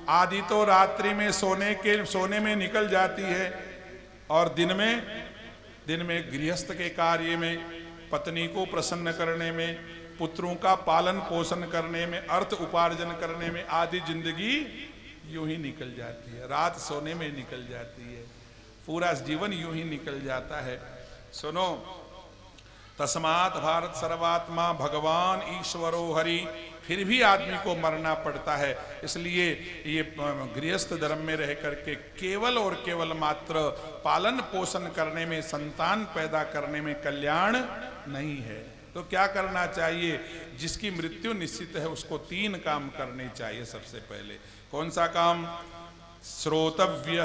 आदि तो रात्रि में सोने में निकल जाती है, और दिन में गृहस्थ के कार्य में, पत्नी को प्रसन्न करने में, पुत्रों का पालन पोषण करने में, अर्थ उपार्जन करने में, आदि जिंदगी यूं ही निकल जाती है। रात सोने में निकल जाती है, पूरा जीवन यूं ही निकल जाता है। सुनो, तस्मात् भारत सर्वात्मा भगवान ईश्वरो हरि, फिर भी आदमी को मरना पड़ता है। इसलिए ये गृहस्थ धर्म में रह करके केवल और केवल मात्र पालन पोषण करने में, संतान पैदा करने में कल्याण नहीं है। तो क्या करना चाहिए? जिसकी मृत्यु निश्चित है उसको 3 काम करने चाहिए। सबसे पहले कौन सा काम? श्रोतव्य।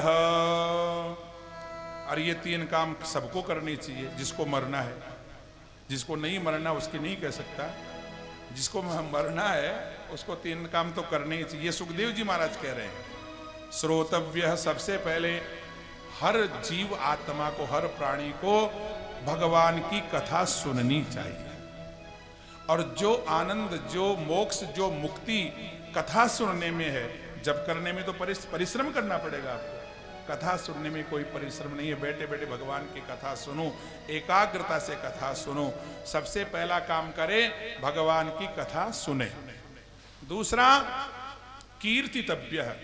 और ये 3 काम सबको करने चाहिए जिसको मरना है। जिसको नहीं मरना उसकी नहीं कह सकता, जिसको मरना है उसको 3 काम तो करने ही चाहिए। सुखदेव जी महाराज कह रहे हैं श्रोतव्य। सबसे पहले हर जीव आत्मा को, हर प्राणी को भगवान की कथा सुननी चाहिए। और जो आनंद, जो मोक्ष, जो मुक्ति कथा सुनने में है, जब करने में तो परिश्रम करना पड़ेगा आपको। कथा सुनने में कोई परिश्रम नहीं है। बैठे बैठे भगवान की कथा सुनो, एकाग्रता से कथा सुनो। सबसे पहला काम करे, भगवान की कथा सुने। दूसरा, कीर्तितव्य है,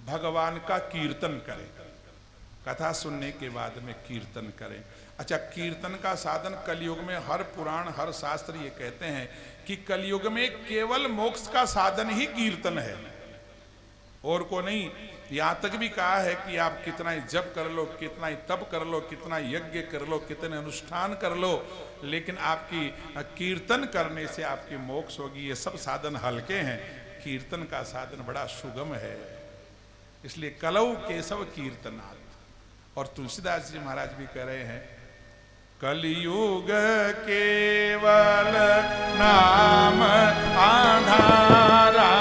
भगवान का कीर्तन करें। कथा सुनने के बाद में कीर्तन करें। अच्छा, कीर्तन का साधन कलयुग में हर पुराण, हर शास्त्र ये कहते हैं कि कलयुग में केवल मोक्ष का साधन ही कीर्तन है, और को नहीं। यहां तक भी कहा है कि आप कितना ही जप कर लो, कितना ही तप कर लो, कितना यज्ञ कर लो, कितने अनुष्ठान कर लो, लेकिन आपकी कीर्तन करने से आपकी मोक्ष होगी। ये सब साधन हल्के हैं, कीर्तन का साधन बड़ा सुगम है। इसलिए कलौ केशव कीर्तनात्। और तुलसीदास जी महाराज भी कह रहे हैं, कलियुग केवल नाम आधारा,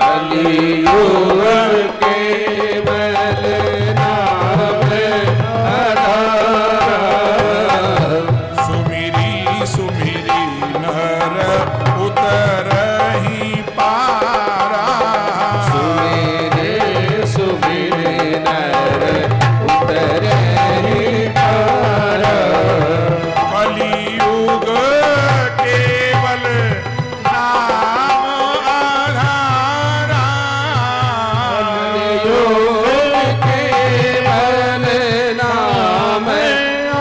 कलियुग केवल नाम आधारा, सुमिरी सुमिरी नर उतरहि पारा, सुमिरे सुमिरे नर उतरहि पारा, कलियुग केवल नाम आधारा, कलियुग केवल नाम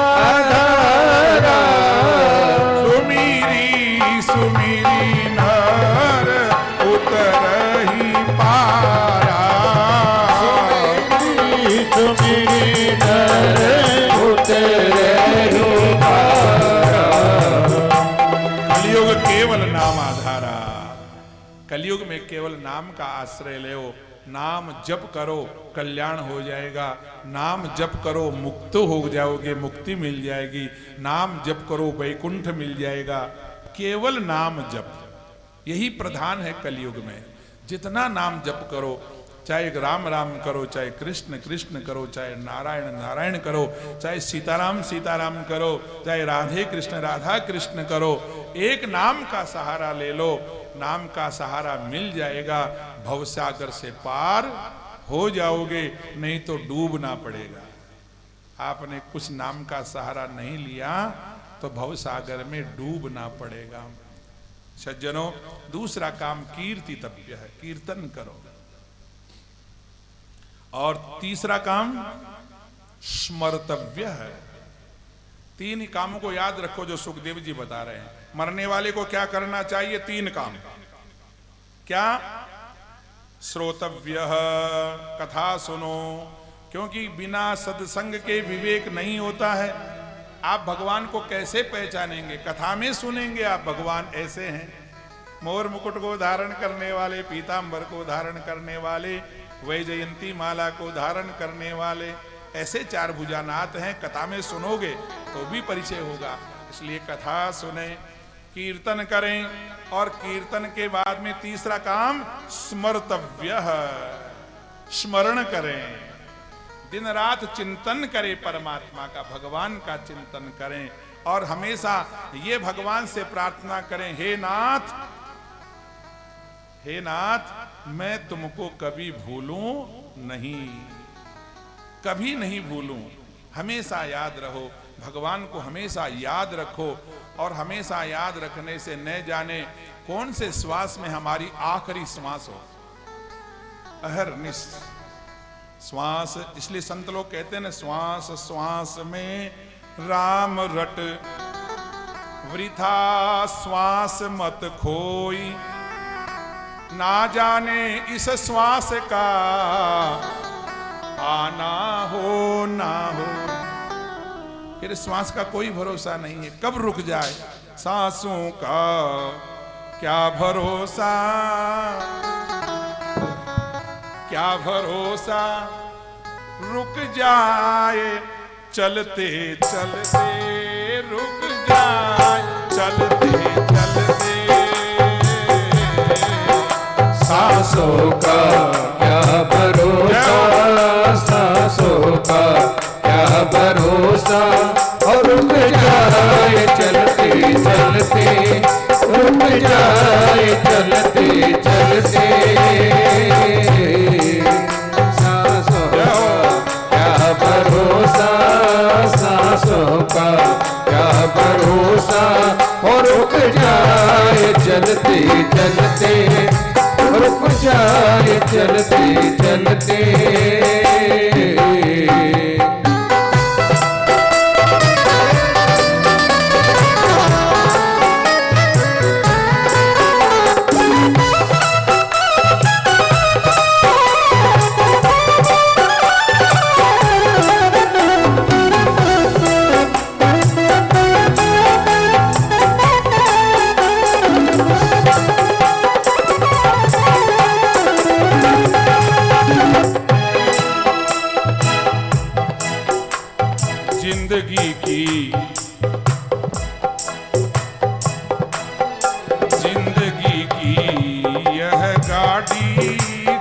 आधारा, सुमिरी सुमिरी नर उतरहि पारा, सुमिरी नर उतरहि पारा। कलियुग केवल नाम आधारा। कलयुग में केवल नाम का आश्रय लो, नाम जप करो, कल्याण हो जाएगा। नाम जप करो, मुक्त हो जाओगे, मुक्ति मिल जाएगी। नाम जप करो, वैकुंठ मिल जाएगा। केवल नाम जप, यही प्रधान है कलयुग में। जितना नाम जप करो, चाहे राम राम करो, चाहे कृष्ण कृष्ण करो, चाहे नारायण नारायण करो, चाहे सीताराम सीताराम करो, चाहे राधे कृष्ण राधा कृष्ण करो, एक नाम का सहारा ले लो। नाम का सहारा मिल जाएगा, भवसागर से पार हो जाओगे, नहीं तो डूबना पड़ेगा। आपने कुछ नाम का सहारा नहीं लिया तो भवसागर में डूबना पड़ेगा। सज्जनों, दूसरा काम कीर्तितव्य है, कीर्तन करो। और तीसरा काम स्मर्तव्य है। तीन ही कामों को याद रखो जो सुखदेव जी बता रहे हैं। मरने वाले को क्या करना चाहिए? तीन काम। क्या? श्रोतव्य, कथा सुनो, क्योंकि बिना सत्संग के विवेक नहीं होता है। आप भगवान को कैसे पहचानेंगे? कथा में सुनेंगे आप भगवान ऐसे हैं। मोर मुकुट को धारण करने वाले, पीतांबर को धारण करने वाले, वैजयंती माला को धारण करने वाले, ऐसे चार भुजानाथ हैं। कथा में सुनोगे तो भी परिचय होगा। इसलिए कथा सुने, कीर्तन करें, और कीर्तन के बाद में तीसरा काम स्मर्तव्य, स्मरण करें। दिन रात चिंतन करें परमात्मा का, भगवान का चिंतन करें, और हमेशा ये भगवान से प्रार्थना करें, हे नाथ, हे नाथ, मैं तुमको कभी भूलूं नहीं, कभी नहीं भूलूं। हमेशा याद रहो, भगवान को हमेशा याद रखो, और हमेशा याद रखने से न जाने कौन से श्वास में हमारी आखिरी श्वास हो। अहरनिश श्वास, इसलिए संत लोग कहते हैं ना, श्वास श्वास में राम रट, वृथा श्वास मत खोई, ना जाने इस श्वास का आना हो ना हो। फिर श्वास का कोई भरोसा नहीं है, कब रुक जाए। सांसों का क्या भरोसा, क्या भरोसा, रुक जाए चलते चलते, रुक जाए चलते चलते। सांसों का क्या भरोसा, सांसों का क्या भरोसा, और रुक जाए चलते चलते, रुक जाए चलते चलते। सांसों का क्या भरोसा, सांसों का क्या भरोसा, और रुक जाए चलते चलते, रुक जाए चलते चलते। जिंदगी की, जिंदगी की यह गाड़ी,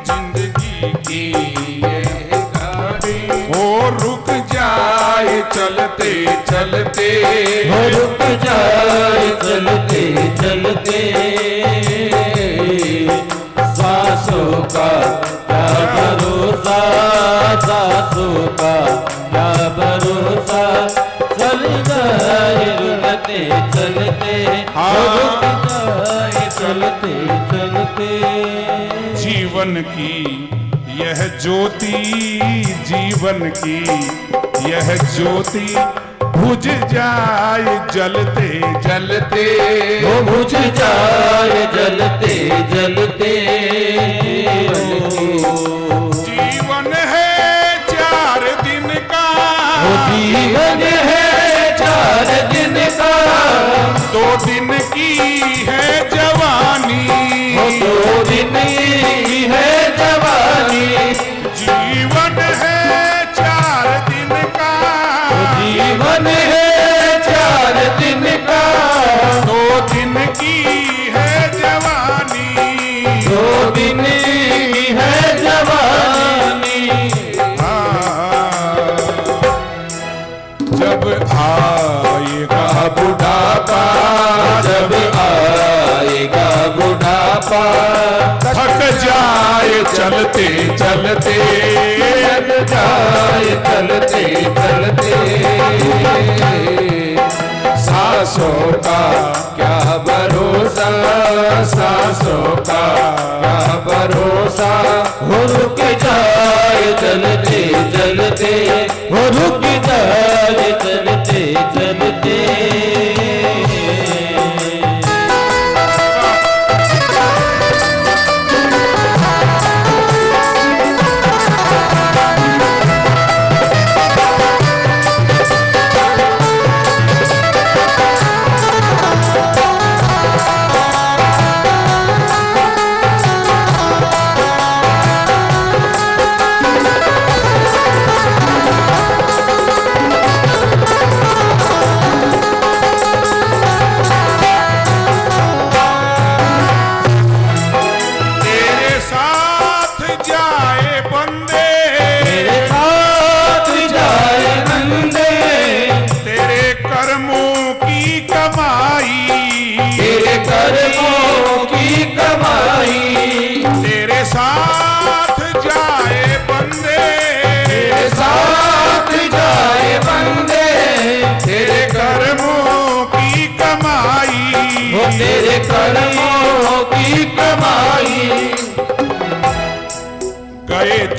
जिंदगी की यह गाड़ी, हो रुक जाए चलते चलते, हो रुक जाए चलते चलते। सांसों का क्या भरोसा, सांसों का क्या भरोसा, चल जाए रुकते चलते, रुक जाए चलते चलते। जीवन की यह ज्योति, जीवन की यह ज्योति, बुझ जाए जलते जलते, वो बुझ जाए जलते जलते। जीवन है 4 दिन का, वो जीवन है 4 दिन का, 2 दिन की है जवानी, वो 2 दिन की है जवानी। जीवन है 4 दिन का, जीवन है 4 दिन का, 2 दिन की है जवानी, 2 दिन की है जवानी। जब आएगा बुढ़ापा, जब आएगा बुढ़ापा, थक जाए चलते चलते, चल जाए चलते चलते। सांसों का क्या भरोसा, सांसों का क्या भरोसा, हो रुक जाए चल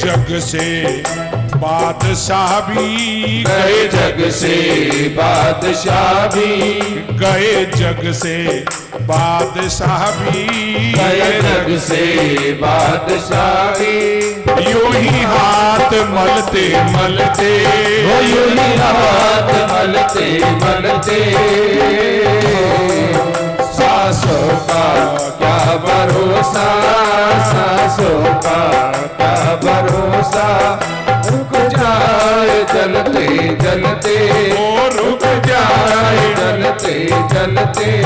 जग से बादशाह भी, गए जग से बादशाह भी, गए जग से बादशाह भी, गए जग से बादशाह भी। यूं ही हाथ मलते मलते, वो यूं ही हाथ मलते मलते, सांसों का क्या भरोसा, सांसों का क्या भरोसा, रुक जाए जलते जलते, वो रुक जाए जलते जलते।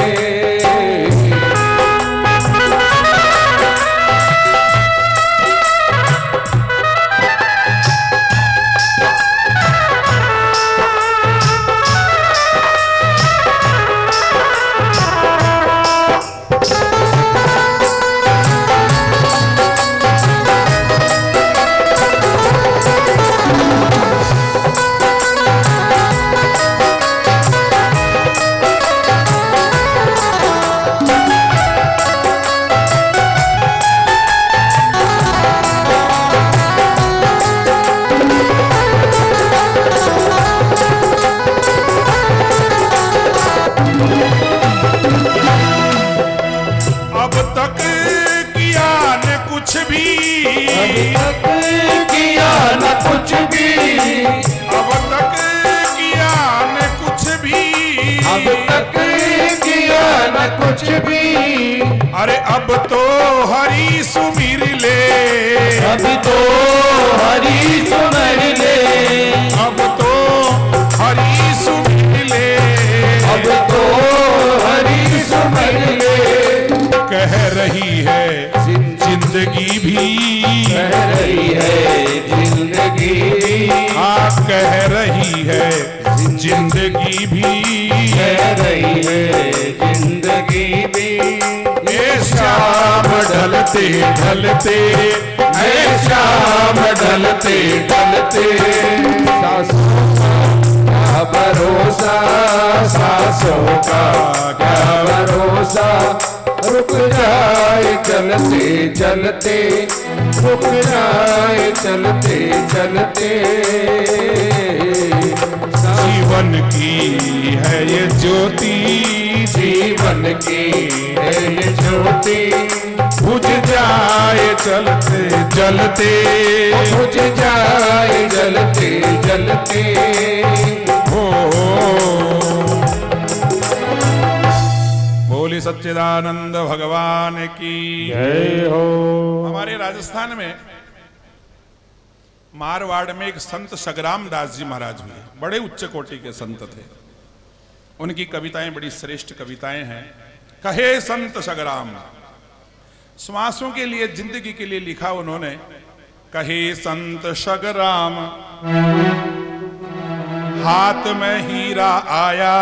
अब तक किया न कुछ भी, अब तक किया न कुछ भी, अब तक किया न कुछ भी, अब तक किया न कुछ भी। अरे अब तो हरी सुमिर ले, अब तो हरी सुमर ले, अब तो हरी सुमिर ले, अब तो हरी सुमर ले। कह रही है जिंदगी भी, कह रही है जिंदगी, हाँ कह रही है जिंदगी भी, कह रही है जिंदगी भी। ये शाम ढलते ढलते, ऐ शाम ढलते ढलते, सांसों का क्या भरोसा, सांसों का क्या भरोसा, रुक जाए चलते चलते, रुक जाए चलते चलते। जीवन की है ये ज्योति, जीवन की है ये ज्योति, बुझ जाए चलते जलते, बुझ जाए जलते जलते। हो बोली सच्चिदानंद भगवान की जय हो। हमारे राजस्थान में मारवाड़ में एक संत सगराम दास जी महाराज हुए, बड़े उच्च कोटि के संत थे। उनकी कविताएं बड़ी श्रेष्ठ कविताएं हैं। कहे संत सगराम, श्वासों के लिए, जिंदगी के लिए लिखा उन्होंने। कहे संत सगराम, हाथ में हीरा आया।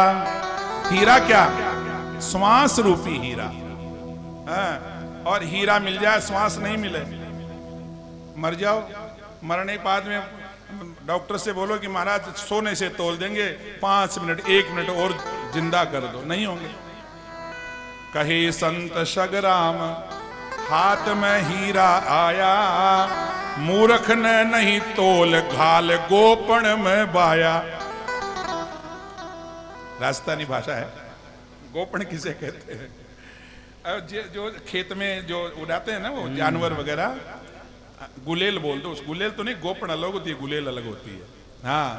हीरा क्या? श्वास रूपी हीरा। हाँ, और हीरा मिल जाए, श्वास नहीं मिले, मर जाओ। मरने के बाद में डॉक्टर से बोलो कि महाराज सोने से तोल देंगे, 5 मिनट 1 मिनट और जिंदा कर दो, नहीं होंगे। कहे संत सगराम, हाथ में हीरा आया, मूर्ख ने नहीं तोल, घाल गोपन में बाया। राजस्थानी भाषा है। गोपन किसे कहते हैं? जो खेत में जो उड़ाते हैं ना वो जानवर वगैरह, गुलेल बोल दो। उस गुलेल तो नहीं, गोपन अलग होती है, गुलेल अलग होती है। हाँ,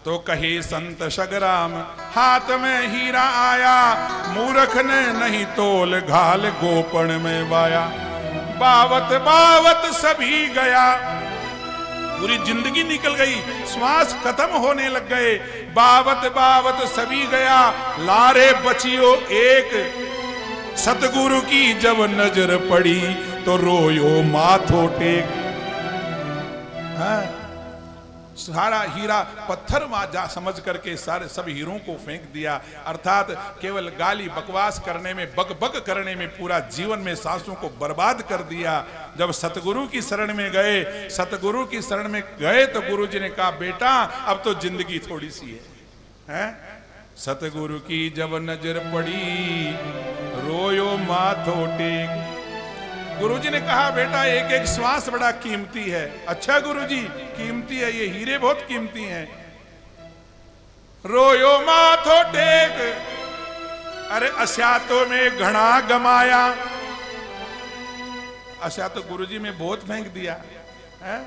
तो कहे संत सगराम, हाथ में हीरा आया, मूर्ख ने नहीं तोल, घाल गोपन में बाया। बावत बावत सभी गया, पूरी जिंदगी निकल गई, श्वास खत्म होने लग गए। बावत बावत सभी गया, लारे बचियो एक, सतगुरु की जब नजर पड़ी तो रोयो माथो टेक। हाँ? सारा हीरा पत्थर जा समझ करके सारे सब हीरों को फेंक दिया। अर्थात केवल गाली बकवास करने में, बक बक करने में पूरा जीवन में सांसों को बर्बाद कर दिया। जब सतगुरु की शरण में गए, सतगुरु की शरण में गए तो गुरु जी ने कहा, बेटा अब तो जिंदगी थोड़ी सी है? सतगुरु की जब नजर पड़ी रोयो माथो टेक। गुरुजी ने कहा बेटा एक एक श्वास बड़ा कीमती है। अच्छा गुरुजी कीमती है, ये हीरे बहुत कीमती हैं। रोयो माथो टेक, अरे अस्या में घना गमाया। अस्या तो गुरुजी में बहुत फेंक दिया है,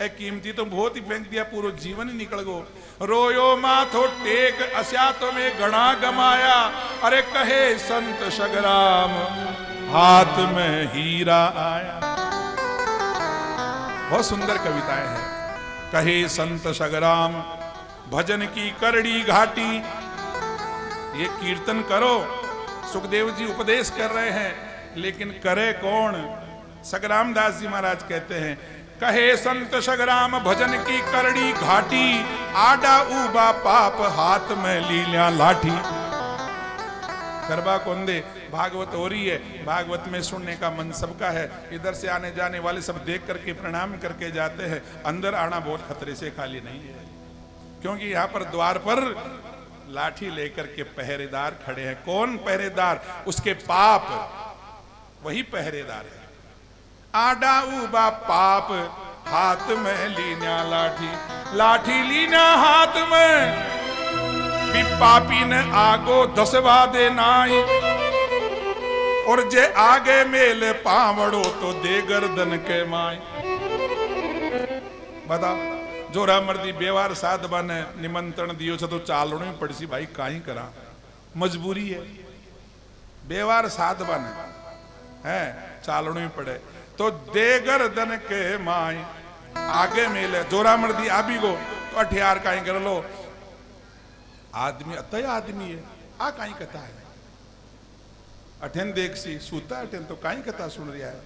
ए कीमती तो बहुत ही फेंक दिया, पूरा जीवन ही निकल गो। रोयो माथो टेक अस्या में घना गमाया, अरे कहे संत सगराम हाथ में हीरा आया। बहुत सुंदर कविताएं हैं। कहे संत सगराम भजन की करड़ी घाटी, ये कीर्तन करो, सुखदेव जी उपदेश कर रहे हैं, लेकिन करे कौन? सगराम दास जी महाराज कहते हैं, कहे संत सगराम भजन की करड़ी घाटी, आडा उबा पाप हाथ में लीलिया लाठी। करबा कौन दे? भागवत हो रही है, भागवत में सुनने का मन सबका है। इधर से आने जाने वाले सब देख करके प्रणाम करके जाते हैं, अंदर आना बहुत खतरे से खाली नहीं है, क्योंकि यहाँ पर द्वार पर लाठी लेकर के पहरेदार खड़े हैं। कौन पहरेदार? उसके पाप, वही पहरेदार है। आडा उबा पाप हाथ में लीना लाठी, लाठी लीना हाथ में, भी पापी ने आगो दसवा दे नाई, और जे आगे मेले पावड़ो तो दे गर्दन के माई। बताओ, जोरा मर्दी बेवार साध बने निमंत्रण दियो तो चालणो ही पड़सी भाई, काई करा, मजबूरी है। बेवार साध बने है, चालणो ही पड़े तो दे गर्दन के माई, आगे मेले। जोरा मर्दी आबी गो तो अठियार काई कर लो, आदमी अतय आदमी है, आ काई कथा है, अठेन देख सी सूता अठेन तो काई कथा सुन रहा है।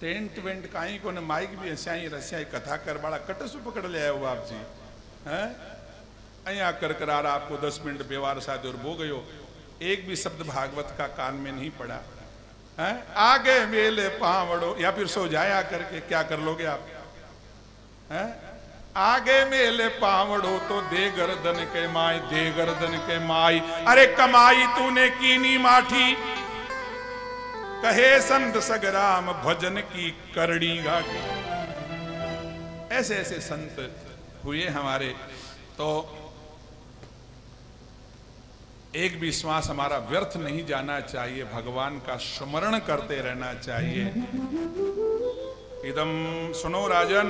टेंट वेंट काई को ने माइक भी हस्याई रस्याई कथा कर बड़ा कटसु पकड़ ले आयो बाप जी हैं। अया कर करार आपको 10 मिनट बेवार साधे और बो गयो, एक भी शब्द भागवत का कान में नहीं पड़ा है। आगे मेले पावड़ो, या फिर सो जाया करके क्या कर लोगे आप हैं? आगे मेले पावड़ो तो दे गर्दन के माई, दे गर्दन के माई, अरे कमाई तूने कीनी माठी, कहे संत सगराम भजन की करड़ी घाटी। ऐसे ऐसे संत हुए हमारे, तो एक भी श्वास हमारा व्यर्थ नहीं जाना चाहिए, भगवान का स्मरण करते रहना चाहिए। इदम सुनो राजन,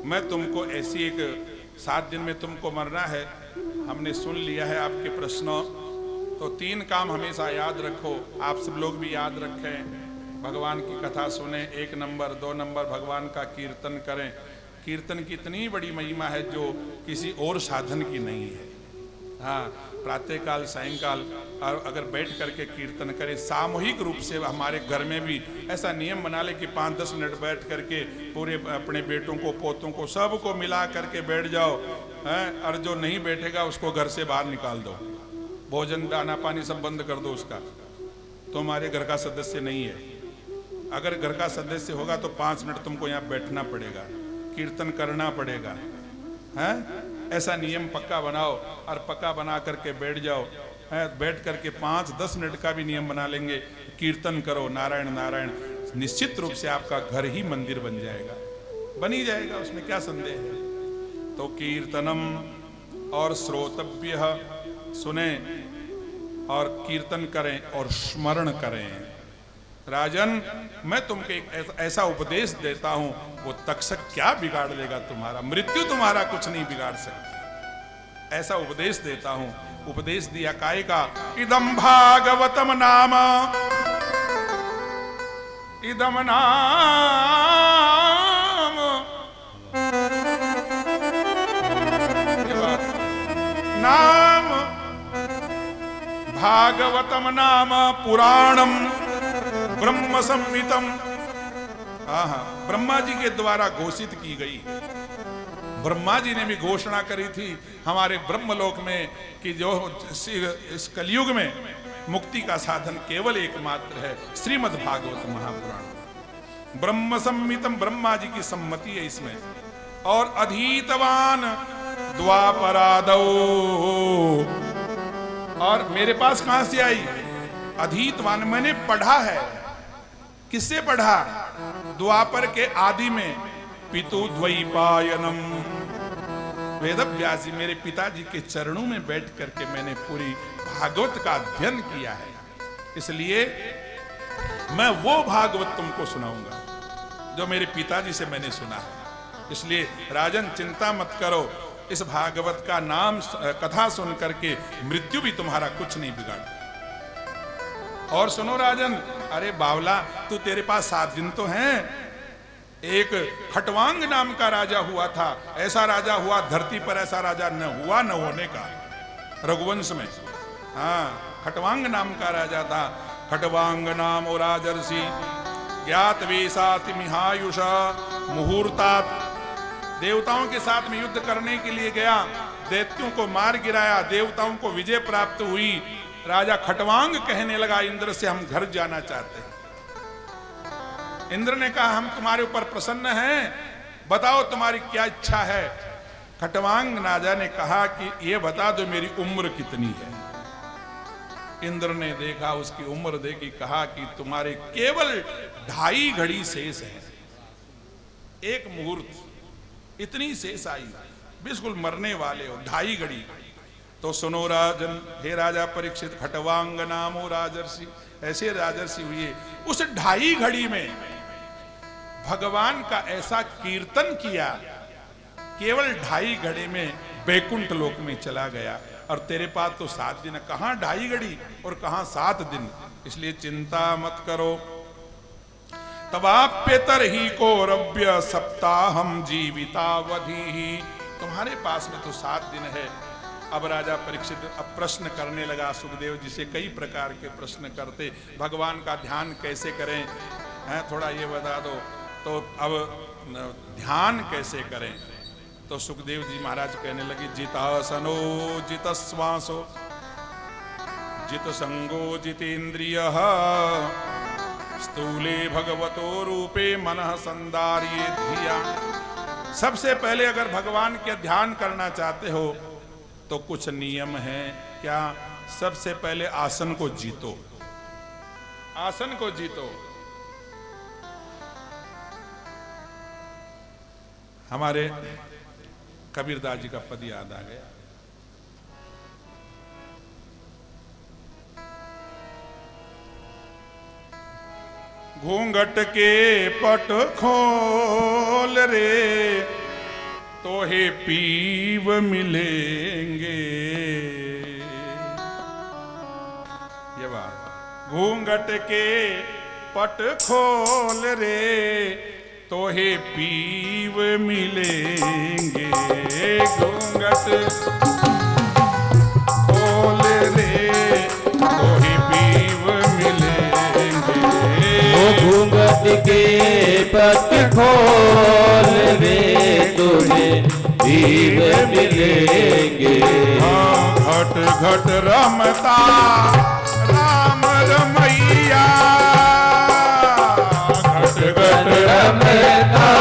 मैं तुमको ऐसी एक 7 दिन में तुमको मरना है, हमने सुन लिया है आपके प्रश्नों, तो 3 काम हमेशा याद रखो, आप सब लोग भी याद रखें। भगवान की कथा सुने 1 नंबर, 2 नंबर भगवान का कीर्तन करें। कीर्तन की इतनी बड़ी महिमा है जो किसी और साधन की नहीं है। हाँ, प्रातःकाल सायंकाल और अगर बैठ करके कीर्तन करें, सामूहिक रूप से हमारे घर में भी ऐसा नियम बना ले कि 5-10 मिनट बैठ करके पूरे अपने बेटों को, पोतों को, सबको मिला करके बैठ जाओ हैं, और जो नहीं बैठेगा उसको घर से बाहर निकाल दो, भोजन दाना पानी सब बंद कर दो उसका, तो हमारे घर का सदस्य नहीं है। अगर घर का सदस्य होगा तो 5 मिनट तुमको यहाँ बैठना पड़ेगा, कीर्तन करना पड़ेगा हैं। ऐसा नियम पक्का बनाओ और पक्का बना करके बैठ जाओ हैं। बैठ करके 5-10 मिनट का भी नियम बना लेंगे, कीर्तन करो नारायण नारायण, निश्चित रूप से आपका घर ही मंदिर बन जाएगा, बन ही जाएगा, उसमें क्या संदेह है। तो कीर्तनम और श्रोतव्य, सुने और कीर्तन करें और स्मरण करें। राजन, मैं तुमको एक ऐसा उपदेश देता हूं, वो तक्षक क्या बिगाड़ लेगा तुम्हारा, मृत्यु तुम्हारा कुछ नहीं बिगाड़ सकती। ऐसा उपदेश देता हूं। उपदेश दिया काय का? इदम भागवतम नाम, इदम नाम, नाम भागवतम नाम पुराणम ब्रह्म संहितम। ब्रह्मा जी के द्वारा घोषित की गई। ब्रह्मा जी ने भी घोषणा करी थी हमारे ब्रह्मलोक में कि जो इस कलयुग में मुक्ति का साधन केवल एकमात्र है, श्रीमद् भागवत महापुराण। ब्रह्म संहितम, ब्रह्मा जी की सम्मति है इसमें। और अधीतवान द्वापरादौ, और मेरे पास कहां से आई? अधीतवान, मैंने पढ़ा है। किससे पढ़ा? द्वापर के आदि में पितु द्वैपायनम, वेदव्यास जी मेरे पिताजी के चरणों में बैठ करके मैंने पूरी भागवत का अध्ययन किया है, इसलिए मैं वो भागवत तुमको सुनाऊंगा जो मेरे पिताजी से मैंने सुना है। इसलिए राजन चिंता मत करो, इस भागवत का नाम कथा सुन करके मृत्यु भी तुम्हारा कुछ नहीं बिगाड़। और सुनो राजन, अरे बावला तू, तेरे पास 7 दिन तो हैं। एक खटवांग नाम का राजा हुआ था, ऐसा राजा हुआ धरती पर ऐसा राजा न हुआ न होने का, रघुवंश में। हाँ, खटवांग नाम का राजा था। खटवांग नाम और राजर्षि ज्ञात वेशाति मिहायुषा मुहूर्तात, देवताओं के साथ में युद्ध करने के लिए गया, दैत्यों को मार गिराया, देवताओं को विजय प्राप्त हुई। राजा खटवांग कहने लगा इंद्र से, हम घर जाना चाहते हैं। इंद्र ने कहा, हम तुम्हारे ऊपर प्रसन्न हैं, बताओ तुम्हारी क्या इच्छा है। खटवांग राजा ने कहा कि ये बता दो मेरी उम्र कितनी है। इंद्र ने देखा, उसकी उम्र देखी, कहा कि तुम्हारे केवल 2.5 घड़ी शेष है, 1 मुहूर्त, इतनी शेष आयु, बिल्कुल मरने वाले हो, 2.5 घड़ी। तो सुनो राजन, हे राजा परीक्षित, खटवांग नामो राजर्षि, ऐसे राजर्षि हुए। उस 2.5 घड़ी में भगवान का ऐसा कीर्तन किया, केवल 2.5 घड़ी में बैकुंठ लोक में चला गया। और तेरे पास तो 7 दिन, कहां 2.5 घड़ी और कहां 7 दिन। इसलिए चिंता मत करो। तवाप्यतर ही कौरव्य सप्ताहम जीवितावधि ही, तुम्हारे पास में तो 7 दिन है। अब राजा परीक्षित अब प्रश्न करने लगा सुखदेव जी से, कई प्रकार के प्रश्न करते, भगवान का ध्यान कैसे करें, थोड़ा ये बता दो। तो अब ध्यान कैसे करें? तो सुखदेव जी महाराज कहने लगे, जितासनो जितश्वासो जित संगो जितेन्द्रियः स्थूले भगवतो रूपे मनः संदार्ये धिया। सबसे पहले अगर भगवान के ध्यान करना चाहते हो तो कुछ नियम हैं। क्या? सबसे पहले आसन को जीतो, आसन को जीतो। हमारे कबीरदास जी का पद याद आ गया। घूंघट के पट खोल रे तोहे पीव मिलेंगे, ये बात। घूंघट के पट खोल रे तोहे पीव मिलेंगे, घूंघट खोल रे तोहे पीव मिलेंगे। घूंघट के पट खोल रे तुझे पीव मिलेंगे। घट घट रमता राम रमैया, घट घट रमता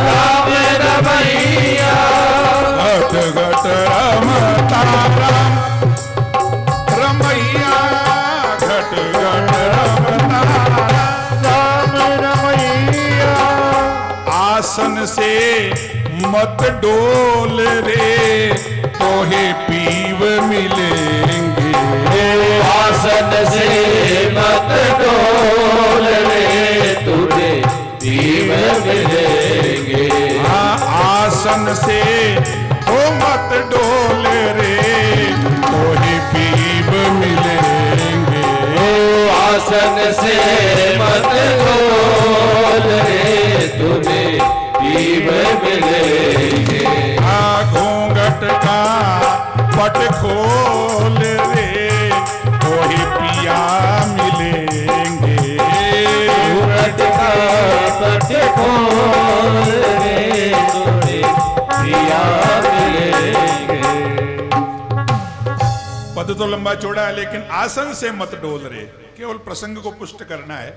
राम रमैया, घट घट रमता राम रमैया, घट घट रमता राम रमैया। आसन से मत डोल रे तोहे पीव मिलेंगे, आसन से मत डोल रे तुझे पीव मिलेंगे। आसन से हो मत डोल रे तोहे पीव मिलेंगे, आसन से मत डोल रे तुझे पीव मिलेंगे। घूंघट का पट खोल रे तोहे पिया मिलेंगे, घूंघट का पट खोल रे तुझे पिया मिलेंगे। पद तो लंबा चौड़ा है, लेकिन आसन से मत डोल रे, केवल प्रसंग को पुष्ट करना है,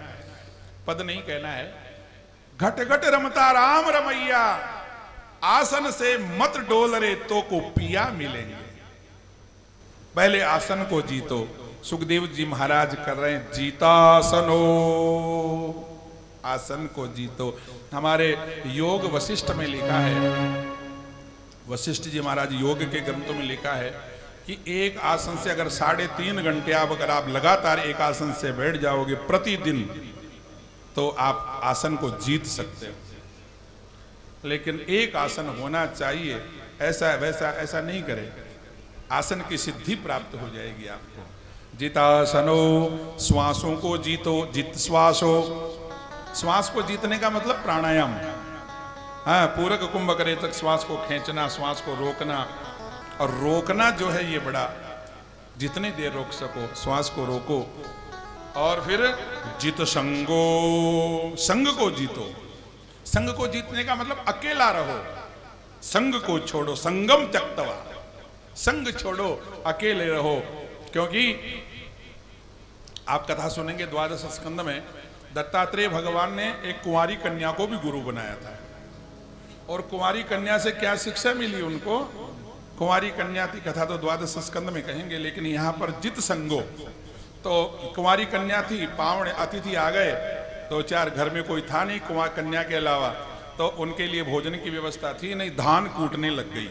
पद नहीं कहना है। घट घट रमता राम रमैया, आसन से मत डोल रे तो को पिया मिलेंगे। पहले आसन को जीतो। सुखदेव जी महाराज कर रहे हैं जीतासनो, आसन को जीतो। हमारे योग वशिष्ठ में लिखा है, वशिष्ठ जी महाराज योग के ग्रंथों में लिखा है कि एक आसन से अगर 3.5 घंटे अगर आप लगातार एक आसन से बैठ जाओगे प्रतिदिन, तो आप आसन को जीत सकते हो। लेकिन एक आसन होना चाहिए, ऐसा वैसा ऐसा नहीं करे, आसन की सिद्धि प्राप्त हो जाएगी आपको। जितासनो, श्वासों को जीतो, जित श्वासो। श्वास को जीतने का मतलब प्राणायाम। हाँ, पूरक कुंभ करे तक श्वास को खींचना, श्वास को रोकना, और रोकना जो है ये बड़ा, जितनी देर रोक सको श्वास को रोको। और फिर जित संगो, संग को जीतो। संग को जीतने का मतलब अकेला रहो, संग को छोड़ो, संगम त्यक्तवा, संग छोड़ो, अकेले रहो। क्योंकि आप कथा सुनेंगे द्वादश स्कंद में दत्तात्रेय भगवान ने एक कुंवारी कन्या को भी गुरु बनाया था, और कुंवारी कन्या से क्या शिक्षा मिली उनको, कुंवारी कन्या की कथा तो द्वादश स्कंद में कहेंगे, लेकिन यहाँ पर जित संगो। तो कुंवारी कन्या थी, पावण अतिथि आ गए, तो चार घर में कोई था नहीं कुंवारी कन्या के अलावा, तो उनके लिए भोजन की व्यवस्था थी नहीं, धान कूटने लग गई।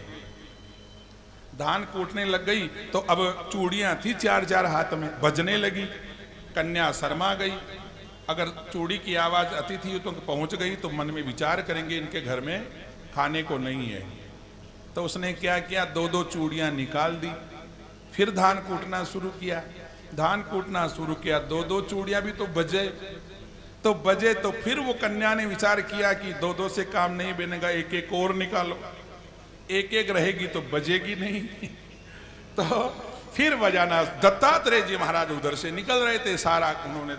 धान कूटने लग गई तो अब चूड़ियां थी 4-4 हाथ में, बजने लगी, कन्या शर्मा गई। अगर चूड़ी की आवाज अतिथि तो पहुंच गई तो मन में विचार करेंगे इनके घर में खाने को नहीं है, तो उसने क्या किया, 2-2 चूड़ियां निकाल दी, फिर धान कूटना शुरू किया। धान कूटना शुरू किया, 2-2 चूड़ियां भी तो बजे, तो फिर वो कन्या ने विचार किया कि 2-2 से काम नहीं बनेगा, 1-1 और निकालो, 1-1 रहेगी तो बजेगी नहीं। तो फिर बजाना। दत्तात्रेय जी महाराज उधर से निकल रहे थे, सारा उन्होंने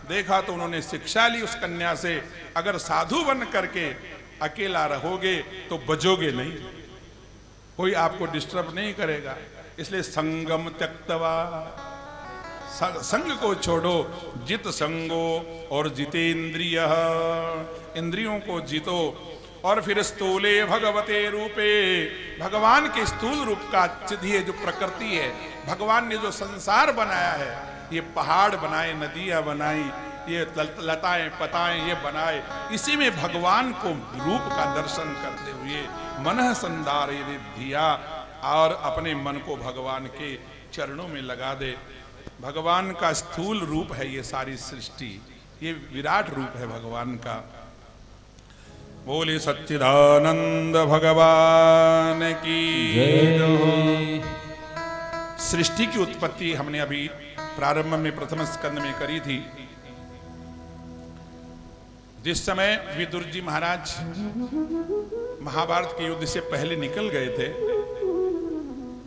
देखा तो उन्होंने शिक्षा ली उस कन्या से, अगर साधु बन करके अकेला रहोगे तो बजोगे नहीं, कोई आपको डिस्टर्ब नहीं करेगा। इसलिए संगम त्यक्तवा, संग को छोड़ो, जित संगो, और जितेंद्रिय, इंद्रियों को जीतो। और फिर स्थूले भगवते रूपे, भगवान के स्थूल रूप का चिन्ह जो प्रकृति है, भगवान ने जो संसार बनाया है, ये पहाड़ बनाए, नदियां बनाई, ये लताएं पताएं ये बनाए, इसी में भगवान को रूप का दर्शन करते हुए मनः संधारे धिया, और अपने मन को भगवान के चरणों में लगा दे। भगवान का स्थूल रूप है ये सारी सृष्टि, ये विराट रूप है भगवान का। बोले सच्चिदानंद भगवान की जय। सृष्टि की उत्पत्ति हमने अभी प्रारंभ में प्रथम स्कंद में करी थी। जिस समय विदुर जी महाराज महाभारत के युद्ध से पहले निकल गए थे,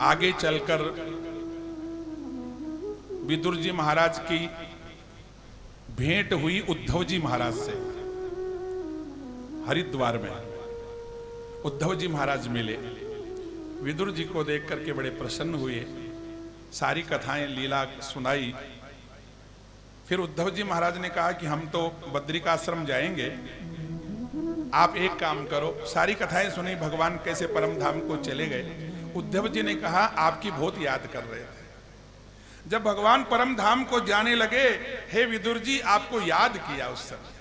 आगे चलकर विदुर जी महाराज की भेंट हुई उद्धव जी महाराज से हरिद्वार में। उद्धव जी महाराज मिले, विदुर जी को देख करके बड़े प्रसन्न हुए, सारी कथाएं लीला सुनाई। फिर उद्धव जी महाराज ने कहा कि हम तो बद्रिकाश्रम जाएंगे, आप एक काम करो। सारी कथाएं सुनी, भगवान कैसे परम धाम को चले गए। उद्धव जी ने कहा आपकी बहुत याद कर रहे थे। जब भगवान परम धाम को जाने लगे, हे विदुर जी आपको याद किया उस समय।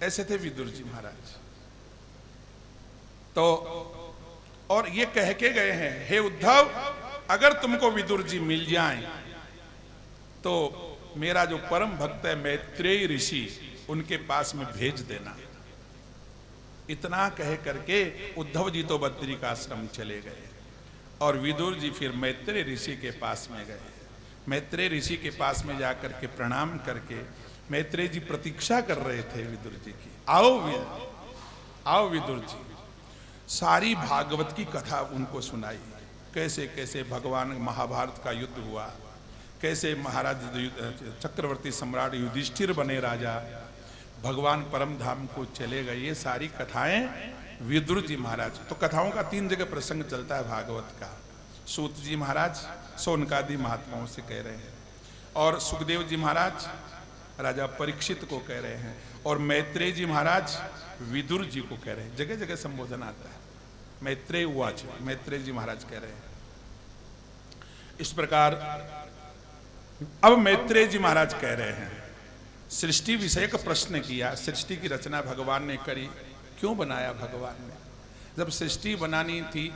ऐसे थे विदुर जी महाराज। तो और ये कह के गए हैं, हे उद्धव अगर तुमको विदुर जी मिल जाएं तो मेरा जो परम भक्त है मैत्रेय ऋषि, उनके पास में भेज देना। इतना कह करके उद्धव जी तो बद्रिकाश्रम चले गए और विदुर जी फिर मैत्रेय ऋषि के पास में गए। मैत्रेय ऋषि के पास में जाकर के प्रणाम करके मैत्रेय जी प्रतीक्षा कर रहे थे विदुर जी की, आओ विदुर जी। सारी भागवत की कथा उनको सुनाई, कैसे कैसे भगवान महाभारत का युद्ध हुआ, कैसे महाराज चक्रवर्ती सम्राट युधिष्ठिर बने राजा, भगवान परम धाम को चले गए। ये सारी कथाएं विदुर जी महाराज। तो कथाओं का 3 जगह प्रसंग चलता है भागवत का। सूत जी महाराज सोनकादि महात्माओं से कह रहे हैं, और सुखदेव जी महाराज राजा परीक्षित को कह रहे हैं, और मैत्रेय जी महाराज विदुर जी को कह रहे हैं। जगह जगह संबोधन आता है, मैत्रेय उवाच, मैत्रेय जी महाराज कह रहे हैं। इस प्रकार अब मैत्रेय जी महाराज कह रहे हैं, सृष्टि विषयक प्रश्न किया। सृष्टि की रचना भगवान ने करी, क्यों बनाया भगवान ने? जब सृष्टि बनानी थी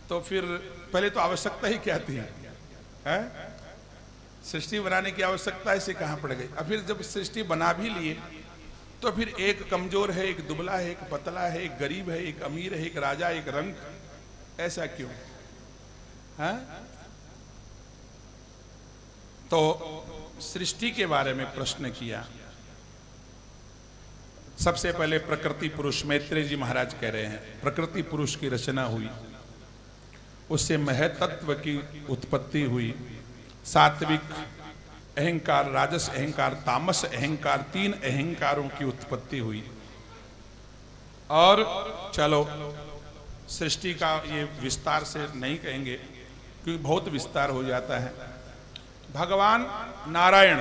तो फिर पहले तो आवश्यकता ही क्या थी? सृष्टि बनाने की आवश्यकता इसे कहाँ पड़ गई? अब फिर जब सृष्टि बना भी लिए तो फिर एक कमजोर है, एक दुबला है, एक पतला है, एक गरीब है, एक अमीर है, एक राजा, एक रंक, ऐसा क्यों? तो सृष्टि के बारे में प्रश्न किया। सबसे पहले प्रकृति पुरुष, मैत्रेय जी महाराज कह रहे हैं, प्रकृति पुरुष की रचना हुई, उससे महतत्व की उत्पत्ति हुई, सात्विक अहंकार, राजस अहंकार, तामस अहंकार, 3 अहंकारों की उत्पत्ति हुई। और चलो सृष्टि का ये विस्तार से नहीं कहेंगे क्योंकि बहुत विस्तार हो जाता है। भगवान नारायण,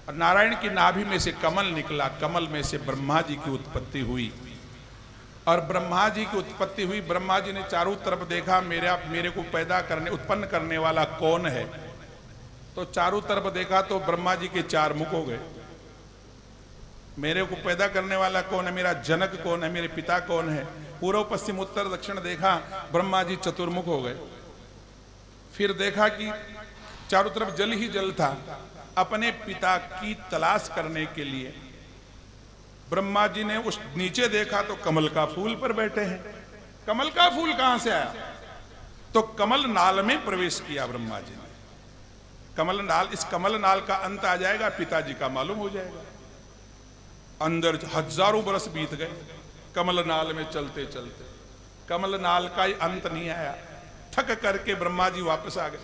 और नारायण की नाभि में से कमल निकला, कमल में से ब्रह्मा जी की उत्पत्ति हुई, और ब्रह्मा जी की उत्पत्ति हुई। ब्रह्मा जी ने चारों तरफ देखा, मेरे को पैदा करने, उत्पन्न करने वाला कौन है? तो चारों तरफ देखा तो ब्रह्मा जी के 4 मुख हो गए। मेरे को पैदा करने वाला कौन है? मेरा जनक कौन है? मेरे पिता कौन है? पूर्व पश्चिम उत्तर दक्षिण देखा, ब्रह्मा जी चतुर्मुख हो गए। फिर देखा कि चारों तरफ जल ही जल था। अपने पिता की तलाश करने के लिए ब्रह्मा जी ने उस नीचे देखा तो कमल का फूल पर बैठे हैं। कमल का फूल कहां से आया? तो कमल नाल में प्रवेश किया ब्रह्मा जी ने। कमल नाल, इस कमल नाल का अंत आ जाएगा, पिताजी का मालूम हो जाएगा। अंदर हजारों बरस बीत गए कमल नाल में चलते चलते, कमल नाल का ही अंत नहीं आया। थक करके ब्रह्मा जी वापस आ गए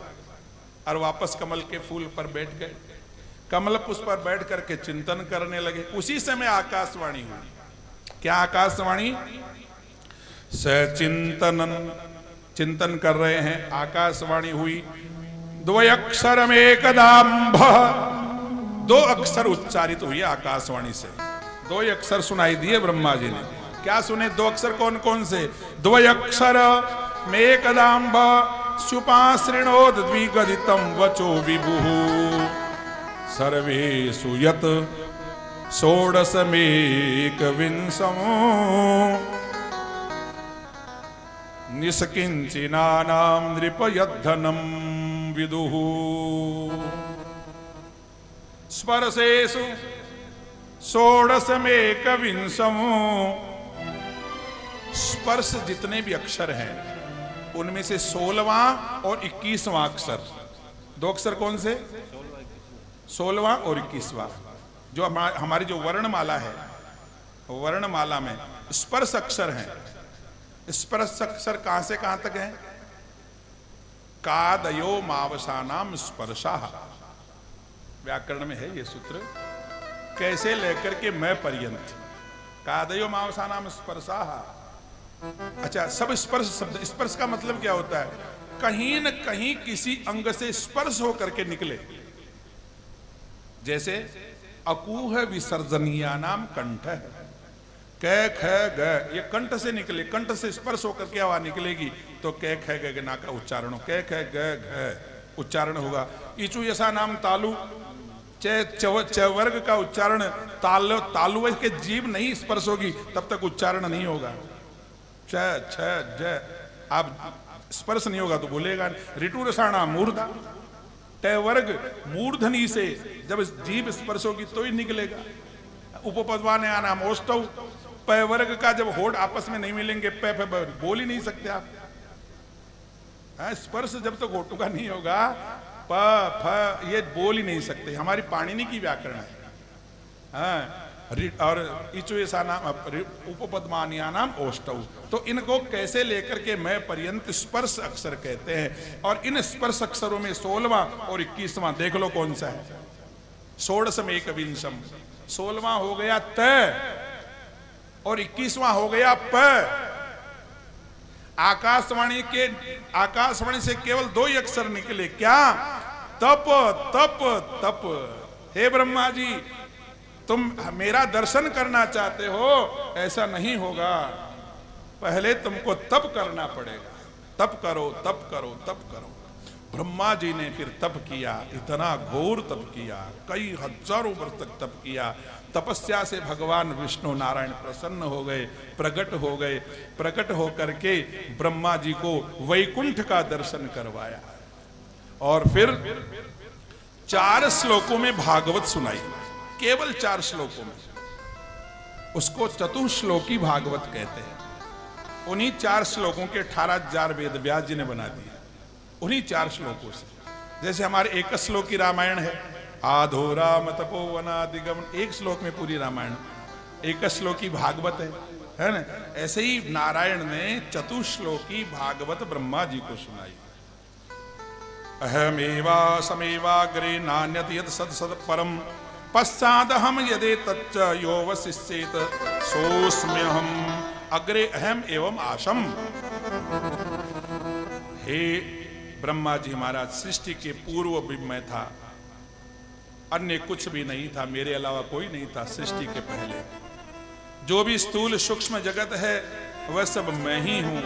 और वापस कमल के फूल पर बैठ गए। कमल पुष्प पर बैठ करके चिंतन करने लगे। उसी समय आकाशवाणी हुई। क्या आकाशवाणी? सचिंतनन, चिंतन कर रहे हैं, आकाशवाणी हुई। 2 अक्षर में एकदाम्भ, 2 अक्षर उच्चारित हुई आकाशवाणी से। 2 अक्षर सुनाई दिए ब्रह्मा जी ने। क्या सुने? 2 अक्षर कौन कौन से? 2 अक्षर में एकदाम्भ सुपाश्रिणोद द्विगदितम वचो विभुः सर्वेषु यत् षोडशमेकविंशम् निष्किञ्चिनानां नृपयद्धनं विदुः स्पर्शेषु षोडशमेकविंशम्। स्पर्श जितने भी अक्षर हैं उनमें से 16वां और 21वां अक्षर, 2 अक्षर कौन से? 16वां और 21वां। जो हमारी जो वर्णमाला है, वर्णमाला में स्पर्श अक्षर हैं। स्पर्श अक्षर कहां से कहां तक है? कादयो मावसानाम स्पर्शाः। व्याकरण में है ये सूत्र, कैसे लेकर के मैं पर्यंत। कादयो मावसानाम स्पर्शाः। अच्छा, सब स्पर्श शब्द, स्पर्श का मतलब क्या होता है? कहीं न कहीं किसी अंग से स्पर्श होकर के निकले। जैसे अकूह विसर्जनीया नाम कंठ है, कै ख ग, ये कंठ से निकले, कंठ से स्पर्श होकर के आवाज निकलेगी तो कै ख ग ना का उच्चारण हो, कै ख ग घ उच्चारण होगा। इचु यसा नाम तालु, च वर्ग का उच्चारण तालु के जीभ नहीं स्पर्श होगी तब तक उच्चारण नहीं होगा। छ छ ज, आप स्पर्श नहीं होगा तो बोलेगा। ऋतु रसाणा मूर्धा, ट वर्ग मूर्धनी से जब जीभ स्पर्श होगी तो ही निकलेगा। उपपदवान नाम ओष्टव, प वर्ग का जब होठ आपस में नहीं मिलेंगे प बोल ही नहीं सकते आप। स्पर्श जब तक होठों का नहीं होगा प फ ये बोल ही नहीं सकते। हमारी पाणिनि की व्याकरण है। और इचु ऐसा नाम उपपदमानिया नाम ओष्टव। तो इनको कैसे लेकर के मैं पर्यंत स्पर्श अक्षर कहते हैं। और इन स्पर्श अक्षरों में 16वां और 21वां देख लो कौन सा है। षोडशमेकविंशम्, 16वां हो गया त और 21वां हो गया प। आकाशवाणी से केवल 2 ही अक्षर निकले। क्या? तप तप तप। हे ब्रह्मा जी, तुम मेरा दर्शन करना चाहते हो, ऐसा नहीं होगा, पहले तुमको तप करना पड़ेगा। तप करो तप करो तप करो। ब्रह्मा जी ने फिर तप किया, इतना घोर तप किया, कई हजारों वर्ष तक तप किया। तपस्या से भगवान विष्णु नारायण प्रसन्न हो गए, प्रकट हो गए। प्रकट होकर के ब्रह्मा जी को वैकुंठ का दर्शन करवाया और फिर 4 श्लोकों में भागवत सुनाई, केवल 4 श्लोकों में। उसको चतुश्लोकी भागवत कहते हैं। उन्हीं 4 श्लोकों के 18,000 वेद व्यास जी ने बना दिए, उन्हीं 4 श्लोकों से। जैसे हमारे एक श्लोकी रामायण है, आधो राम तपोवनादिगम, एक श्लोक में पूरी रामायण। एक श्लोकी भागवत है ना। ऐसे ही नारायण ने चतुश्लोकी भागवत ब्रह्मा जी को सुनाई। अहमेवा समेवाग्रे नान्यत यद सद सद परम पश्चादहम यदे तच्च यो वशिष्येत सोऽस्म्यहम अग्रे अहम एवं आशम। हे ब्रह्मा जी महाराज, सृष्टि के पूर्व भी मैं था, अन्य कुछ भी नहीं था, मेरे अलावा कोई नहीं था। सृष्टि के पहले जो भी स्थूल सूक्ष्म जगत है वह सब मैं ही हूं।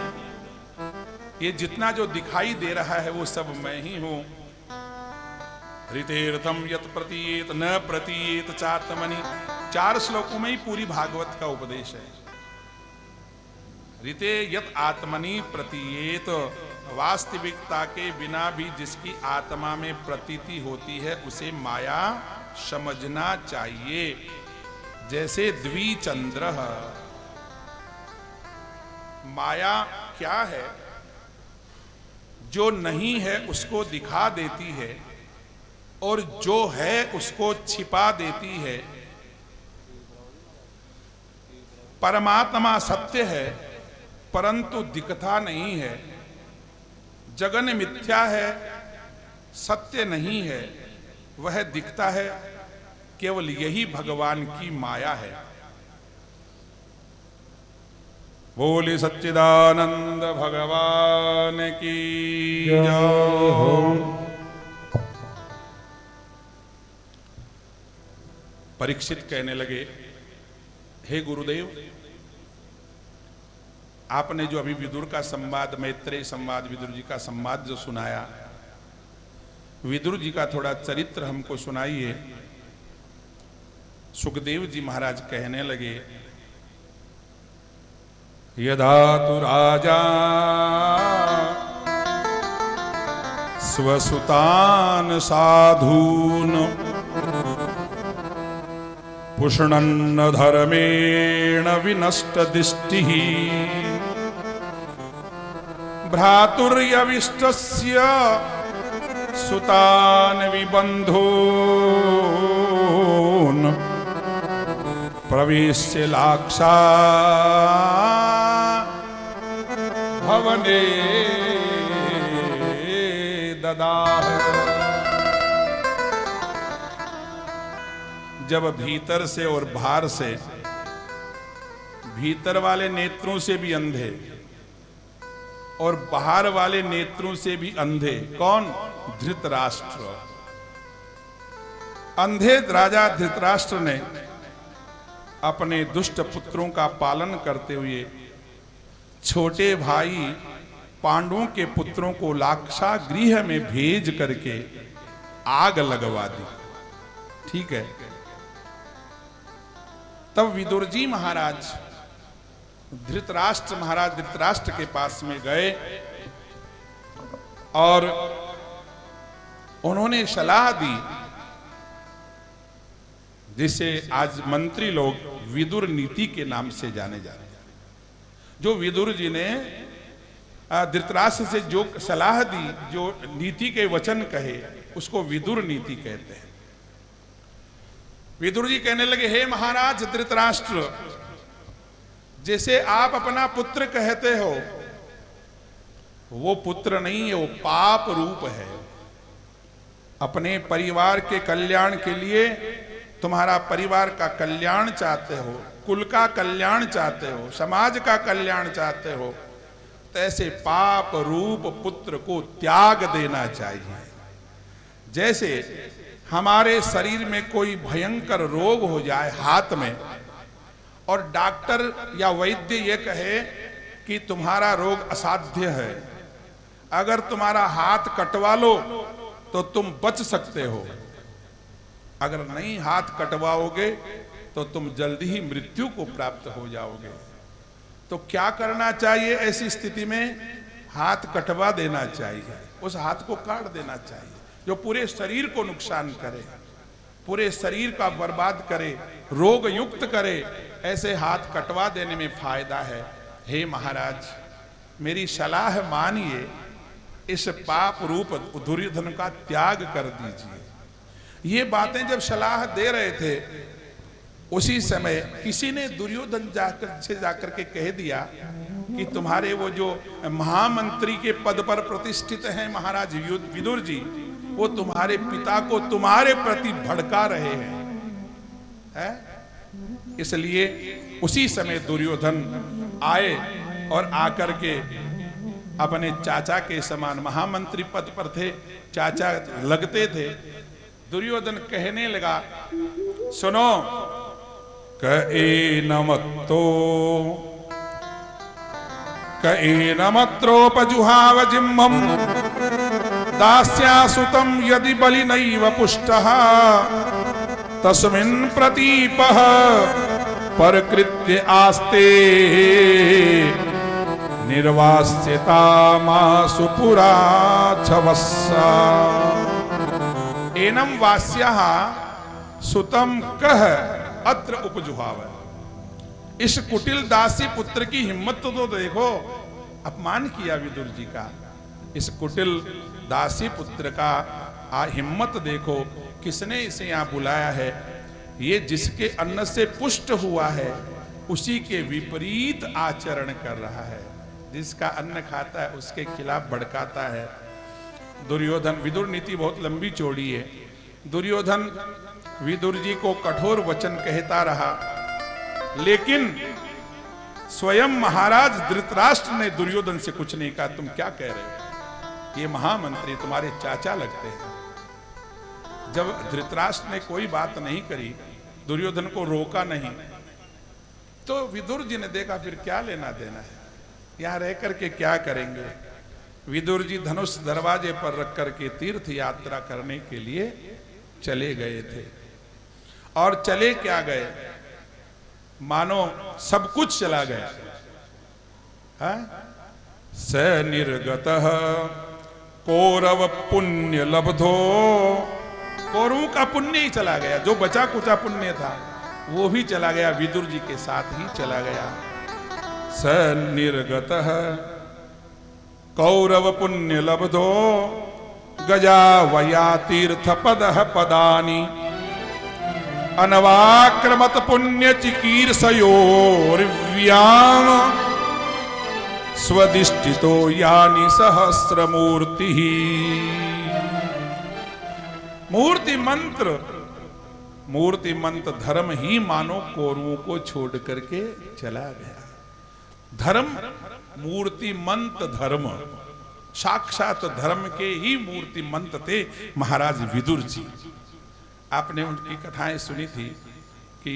ये जितना जो दिखाई दे रहा है वो सब मैं ही हूं। ऋतेर्थम यत प्रतीयेत न प्रतीयेत चात्मनि, 4 श्लोकों में ही पूरी भागवत का उपदेश है। ऋते यत आत्मनि प्रतीयेत, वास्तविकता के बिना भी जिसकी आत्मा में प्रतीति होती है उसे माया समझना चाहिए। जैसे द्विचंद्र, माया क्या है? जो नहीं है उसको दिखा देती है और जो है उसको छिपा देती है। परमात्मा सत्य है परंतु दिखता नहीं है। जगन मिथ्या है, सत्य नहीं है, वह दिखता है। केवल यही भगवान की माया है। बोले सच्चिदानंद भगवान की जय। परीक्षित कहने लगे, हे गुरुदेव, आपने जो अभी विदुर का संवाद, मैत्रेय संवाद, विदुर जी का संवाद जो सुनाया, विदुर जी का थोड़ा चरित्र हमको सुनाइए। सुखदेव जी महाराज कहने लगे, यदा तु राजा स्वसुतान साधून पुष्णन्न धर्मेण विनष्ट दिष्टिः भ्रातुर्यविष्टस्य सुतान विबन्धून् प्रविश्य लाक्षा भवने ददाह। जब भीतर से और बाहर से, भीतर वाले नेत्रों से भी अंधे और बाहर वाले नेत्रों से भी अंधे, कौन? धृतराष्ट्र। अंधे राजा धृतराष्ट्र ने अपने दुष्ट पुत्रों का पालन करते हुए छोटे भाई पांडवों के पुत्रों को लाक्षा गृह में भेज करके आग लगवा दी। ठीक है। तब विदुर जी महाराज धृतराष्ट्र के पास में गए और उन्होंने सलाह दी, जिसे आज मंत्री लोग विदुर नीति के नाम से जाने जाते हैं। जो विदुर जी ने धृतराष्ट्र से जो सलाह दी, जो नीति के वचन कहे, उसको विदुर नीति कहते हैं। विदुर जी कहने लगे, हे महाराज धृतराष्ट्र, जैसे आप अपना पुत्र कहते हो, वो पुत्र नहीं है, वो पाप रूप है। अपने परिवार के कल्याण के लिए, तुम्हारा परिवार का कल्याण चाहते हो, कुल का कल्याण चाहते हो, समाज का कल्याण चाहते हो, तो ऐसे पाप रूप पुत्र को त्याग देना चाहिए। जैसे हमारे शरीर में कोई भयंकर रोग हो जाए हाथ में, और डॉक्टर या वैद्य ये कहे कि तुम्हारा रोग असाध्य है, अगर तुम्हारा हाथ कटवा लो तो तुम बच सकते हो, अगर नहीं हाथ कटवाओगे तो तुम जल्दी ही मृत्यु को प्राप्त हो जाओगे। तो क्या करना चाहिए ऐसी स्थिति में? हाथ कटवा देना चाहिए, उस हाथ को काट देना चाहिए जो पूरे शरीर को नुकसान करे, पूरे शरीर का बर्बाद करे, रोग युक्त करे। ऐसे हाथ कटवा देने में फायदा है। हे महाराज, मेरी सलाह मानिए, इस पाप रूप दुर्योधन का त्याग कर दीजिए। ये बातें जब सलाह दे रहे थे, उसी समय किसी ने दुर्योधन जाकर के कह दिया कि तुम्हारे वो जो महामंत्री के पद पर प्रतिष्ठित हैं महाराज विदुर जी, वो तुम्हारे पिता को तुम्हारे प्रति भड़का रहे हैं। इसलिए उसी समय दुर्योधन आए और आकर के अपने चाचा के समान, महामंत्री पद पर थे, चाचा लगते थे। दुर्योधन कहने लगा, सुनो, कएनमत्रोपजुहाव जिह्वम् दास्यासुतं यदि बलिनैव पुष्टः तस्मिन् प्रतीपः परकृत्य आस्ते निर्वास्यतामासु पुरा छवस्सा। एनम वास्यः सुतम कह अत्र उपजुहाव। इस कुटिल दासी पुत्र की हिम्मत तो देखो, अपमान किया विदुर जी का। इस कुटिल दासी पुत्र का हिम्मत देखो, किसने इसे यहां बुलाया है? ये जिसके अन्न से पुष्ट हुआ है उसी के विपरीत आचरण कर रहा है। जिसका अन्न खाता है उसके खिलाफ भड़काता है। दुर्योधन, विदुर नीति बहुत लंबी चौड़ी है। दुर्योधन विदुर जी को कठोर वचन कहता रहा, लेकिन स्वयं महाराज धृतराष्ट्र ने दुर्योधन से कुछ नहीं कहा। तुम क्या कह रहे हो? ये महामंत्री तुम्हारे चाचा लगते हैं। जब धृतराष्ट्र ने कोई बात नहीं करी, दुर्योधन को रोका नहीं, तो विदुर जी ने देखा फिर क्या लेना देना है, यहां रह करके क्या करेंगे। विदुर जी धनुष दरवाजे पर रख करके तीर्थ यात्रा करने के लिए चले गए थे। और चले क्या गए, मानो सब कुछ चला गया। स निर्गतः कौरव पुण्य लब्धो, कौरवों का पुण्य ही चला गया। जो बचा कुचा पुण्य था वो भी चला गया, विदुर जी के साथ ही चला गया। स निर्गतः कौरव पुण्य लब्धो गजा वया तीर्थ पदः पदानि अनवाक्रमत पुण्य चिकीर्षयोर्व्याम स्वदिष्टितो यानि सहस्रमूर्ति। मूर्ति मंत्र धर्म ही मानो कौरवों को छोड़ करके चला गया। धर्म मूर्ति मंत्र धर्म, साक्षात धर्म के ही मूर्ति मंत्र थे महाराज विदुर जी। आपने उनकी कथाएं सुनी थी कि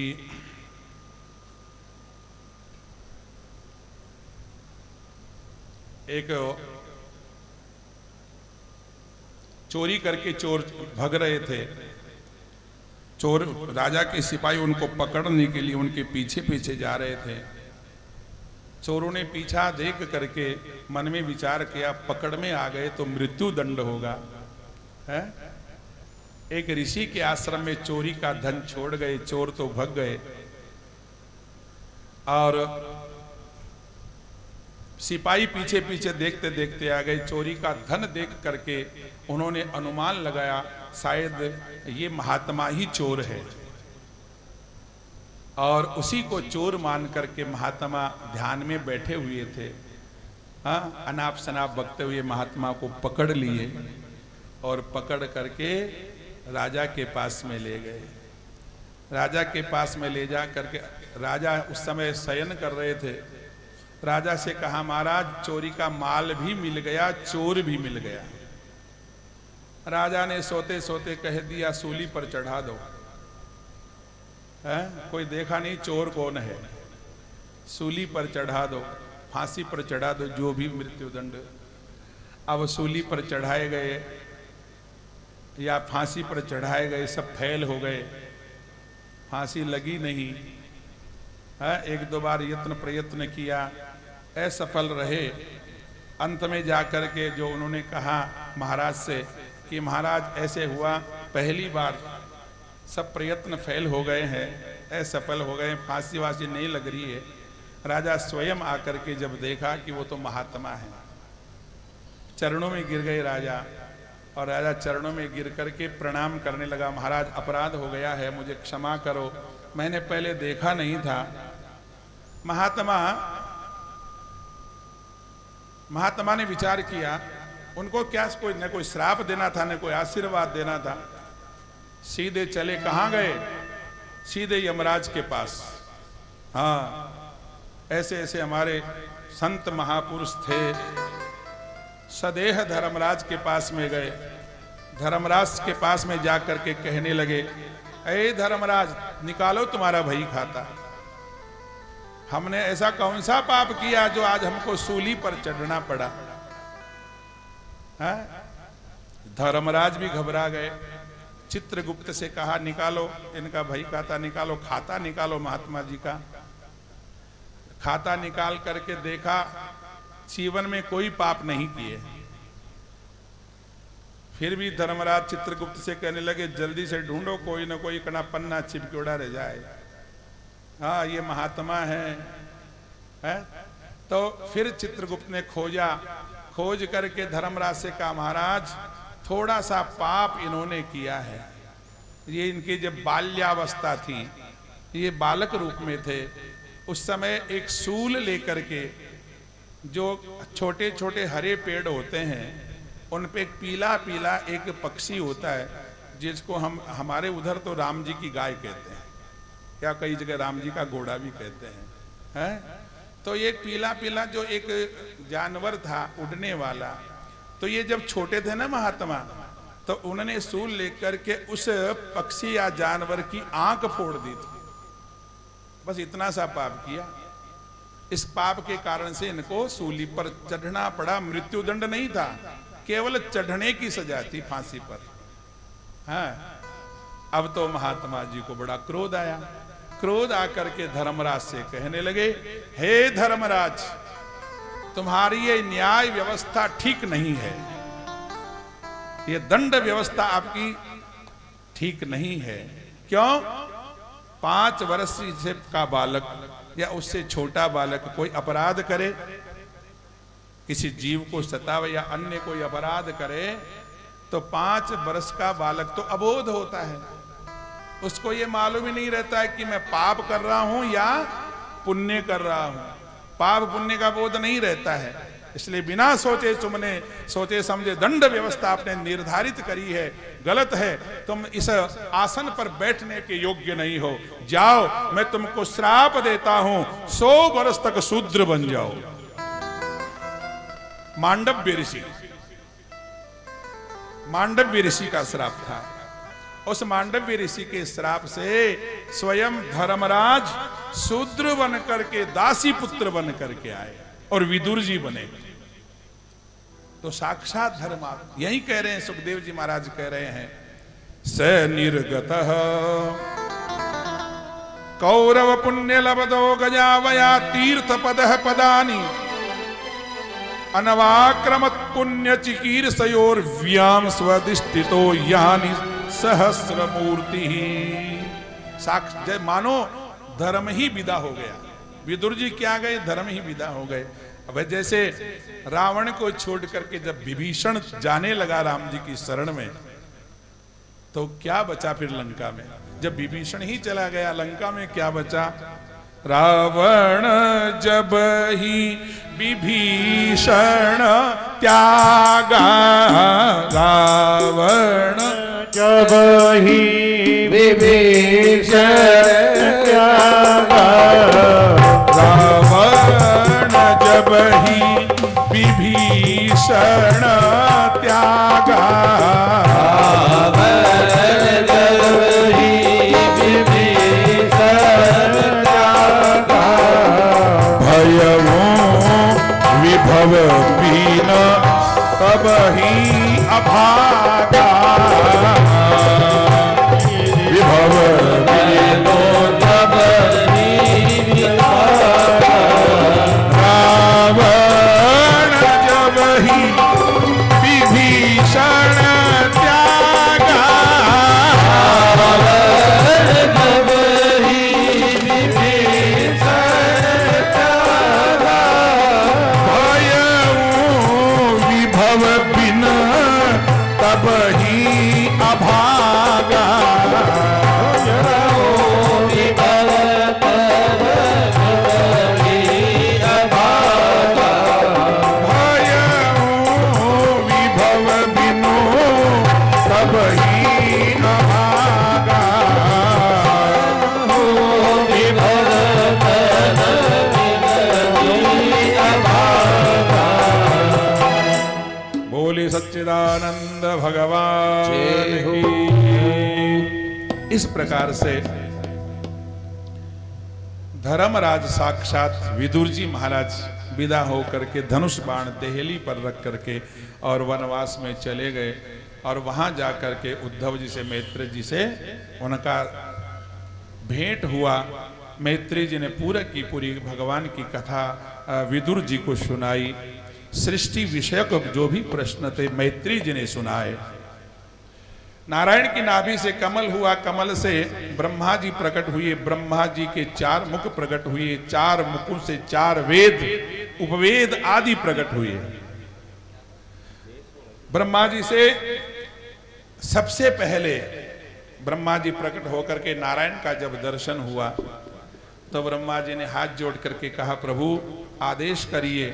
एक चोरी करके चोर भग रहे थे। चोर, राजा के सिपाही उनको पकड़ने के लिए उनके पीछे पीछे जा रहे थे। चोरों ने पीछा देख करके मन में विचार किया, पकड़ में आ गए तो मृत्यु दंड होगा। है? एक ऋषि के आश्रम में चोरी का धन छोड़ गए, चोर तो भग गए। और सिपाही पीछे पीछे देखते देखते आ गए। चोरी का धन देख करके उन्होंने अनुमान लगाया शायद ये महात्मा ही चोर है, और उसी को चोर मान करके महात्मा ध्यान में बैठे हुए थे। हाँ, अनाप शनाप बकते हुए महात्मा को पकड़ लिए और पकड़ करके राजा के पास में ले गए। राजा के पास में ले जा करके, राजा उस समय शयन कर रहे थे। राजा से कहा, महाराज चोरी का माल भी मिल गया, चोर भी मिल गया। राजा ने सोते सोते कह दिया, सूली पर चढ़ा दो। है? कोई देखा नहीं चोर कौन है, सूली पर चढ़ा दो, फांसी पर चढ़ा दो, जो भी मृत्युदंड। अब सूली पर चढ़ाए गए या फांसी पर चढ़ाए गए, सब फैल हो गए, फांसी लगी नहीं है। एक दो बार यत्न प्रयत्न किया, असफल रहे। अंत में जाकर के जो उन्होंने कहा महाराज से कि महाराज ऐसे हुआ, पहली बार सब प्रयत्न फेल हो गए हैं, असफल हो गए, फांसी वासी नहीं लग रही है। राजा स्वयं आकर के जब देखा कि वो तो महात्मा है, चरणों में गिर गए राजा, और राजा चरणों में गिर करके प्रणाम करने लगा। महाराज अपराध हो गया है, मुझे क्षमा करो, मैंने पहले देखा नहीं था। महात्मा ने विचार किया, उनको क्या कोई न कोई श्राप देना था, न कोई आशीर्वाद देना था। सीधे चले, कहाँ गए? सीधे यमराज के पास। हाँ, ऐसे ऐसे हमारे संत महापुरुष थे। सदेह धर्मराज के पास में गए। धर्मराज के पास में जाकर के कहने लगे, अरे धर्मराज, निकालो तुम्हारा भई खाता। हमने ऐसा कौन सा पाप किया जो आज हमको सूली पर चढ़ना पड़ा? है? धर्मराज भी घबरा गए। चित्रगुप्त से कहा, निकालो इनका भई खाता, निकालो खाता, निकालो महात्मा जी का। खाता निकाल करके देखा, जीवन में कोई पाप नहीं किए। फिर भी धर्मराज चित्रगुप्त से कहने लगे, जल्दी से ढूंढो, कोई ना कोई कना पन्ना चिपके उड़ा रह जाए। हाँ, ये महात्मा है? तो फिर चित्रगुप्त ने खोजा, खोज करके धर्मराज से कहा, महाराज थोड़ा सा पाप इन्होंने किया है। ये इनकी जब बाल्यावस्था थी, ये बालक रूप में थे, उस समय एक सूल लेकर के, जो छोटे छोटे हरे पेड़ होते हैं, उन पे एक पीला पीला एक पक्षी होता है, जिसको हम हमारे उधर तो राम जी की गाय कहते हैं, या कई जगह राम जी का घोड़ा भी कहते हैं। तो ये पीला पीला जो एक जानवर था उड़ने वाला, तो ये जब छोटे थे ना महात्मा, तो उन्होंने सूल लेकर के उस पक्षी या जानवर की आंख फोड़ दी थी। बस इतना सा पाप किया। इस पाप के कारण से इनको सूली पर चढ़ना पड़ा। मृत्युदंड नहीं था, केवल चढ़ने की सजा थी फांसी पर। हाँ, अब तो महात्मा जी को बड़ा क्रोध आया। क्रोध आकर के धर्मराज से कहने लगे, हे धर्मराज, तुम्हारी ये न्याय व्यवस्था ठीक नहीं है, ये दंड व्यवस्था आपकी ठीक नहीं है। क्यों? 5 वर्ष से का बालक या उससे छोटा बालक कोई अपराध करे, किसी जीव को सतावे या अन्य कोई अपराध करे, तो 5 वर्ष का बालक तो अबोध होता है। उसको ये मालूम ही नहीं रहता है कि मैं पाप कर रहा हूं या पुण्य कर रहा हूं। पाप पुण्य का बोध नहीं रहता है। इसलिए बिना सोचे समझे दंड व्यवस्था आपने निर्धारित करी है, गलत है। तुम इस आसन पर बैठने के योग्य नहीं हो, जाओ, मैं तुमको श्राप देता हूं, 100 वर्ष तक शूद्र बन जाओ। मांडव्य ऋषि का श्राप था। उस मांडव्य ऋषि के श्राप से स्वयं धर्मराज शूद्र बन करके, दासी पुत्र बन करके आए और विदुर जी बने। तो साक्षात धर्मात्मा यही कह रहे हैं, सुखदेव जी महाराज कह रहे हैं, स निर्गतः कौरव पुण्य लब्धो गजावया तीर्थ पदः पदानि अनवाक्रमत पुण्य चिकीर्षयोर व्याम स्वदिष्टितो यानि सहस्र मूर्ति। साक्ष मानो धर्म ही विदा हो गया। विदुर जी क्या गए? धर्म ही विदा हो गए। अब जैसे रावण को छोड़ करके जब विभीषण जाने लगा राम जी की शरण में, तो क्या बचा फिर लंका में? जब विभीषण ही चला गया, लंका में क्या बचा? रावण जब ही विभीषण त्यागा, रावण जब ही विभीषण त्यागा, रावण जब ही विभीषण त्यागा, रावण जब ही विभीषण त्यागा, भयवो विभव पीन तब ही अभागा विभव तो तब ही विभागा रावण जब ही विभीषण त्यागा जब ही विभीषण त्यागा भयऊ विभव बिन तब ही अभागा सच्चिदानंद भगवान की। इस प्रकार से धर्मराज साक्षात विदुर जी महाराज विदा होकर के धनुष बाण देहली पर रख करके और वनवास में चले गए और वहां जाकर के उद्धव जी से मैत्री जी से उनका भेंट हुआ। मैत्री जी ने पूरा की पूरी भगवान की कथा विदुर जी को सुनाई। सृष्टि विषयक जो भी प्रश्न थे मैत्री जी ने सुनाए। नारायण की नाभि से कमल हुआ, कमल से ब्रह्मा जी प्रकट हुए, ब्रह्मा जी के 4 मुख प्रकट हुए, 4 मुखों से 4 वेद उपवेद आदि प्रकट हुए। ब्रह्मा जी से सबसे पहले ब्रह्मा जी प्रकट होकर के नारायण का जब दर्शन हुआ तो ब्रह्मा जी ने हाथ जोड़ करके कहा, प्रभु आदेश करिए।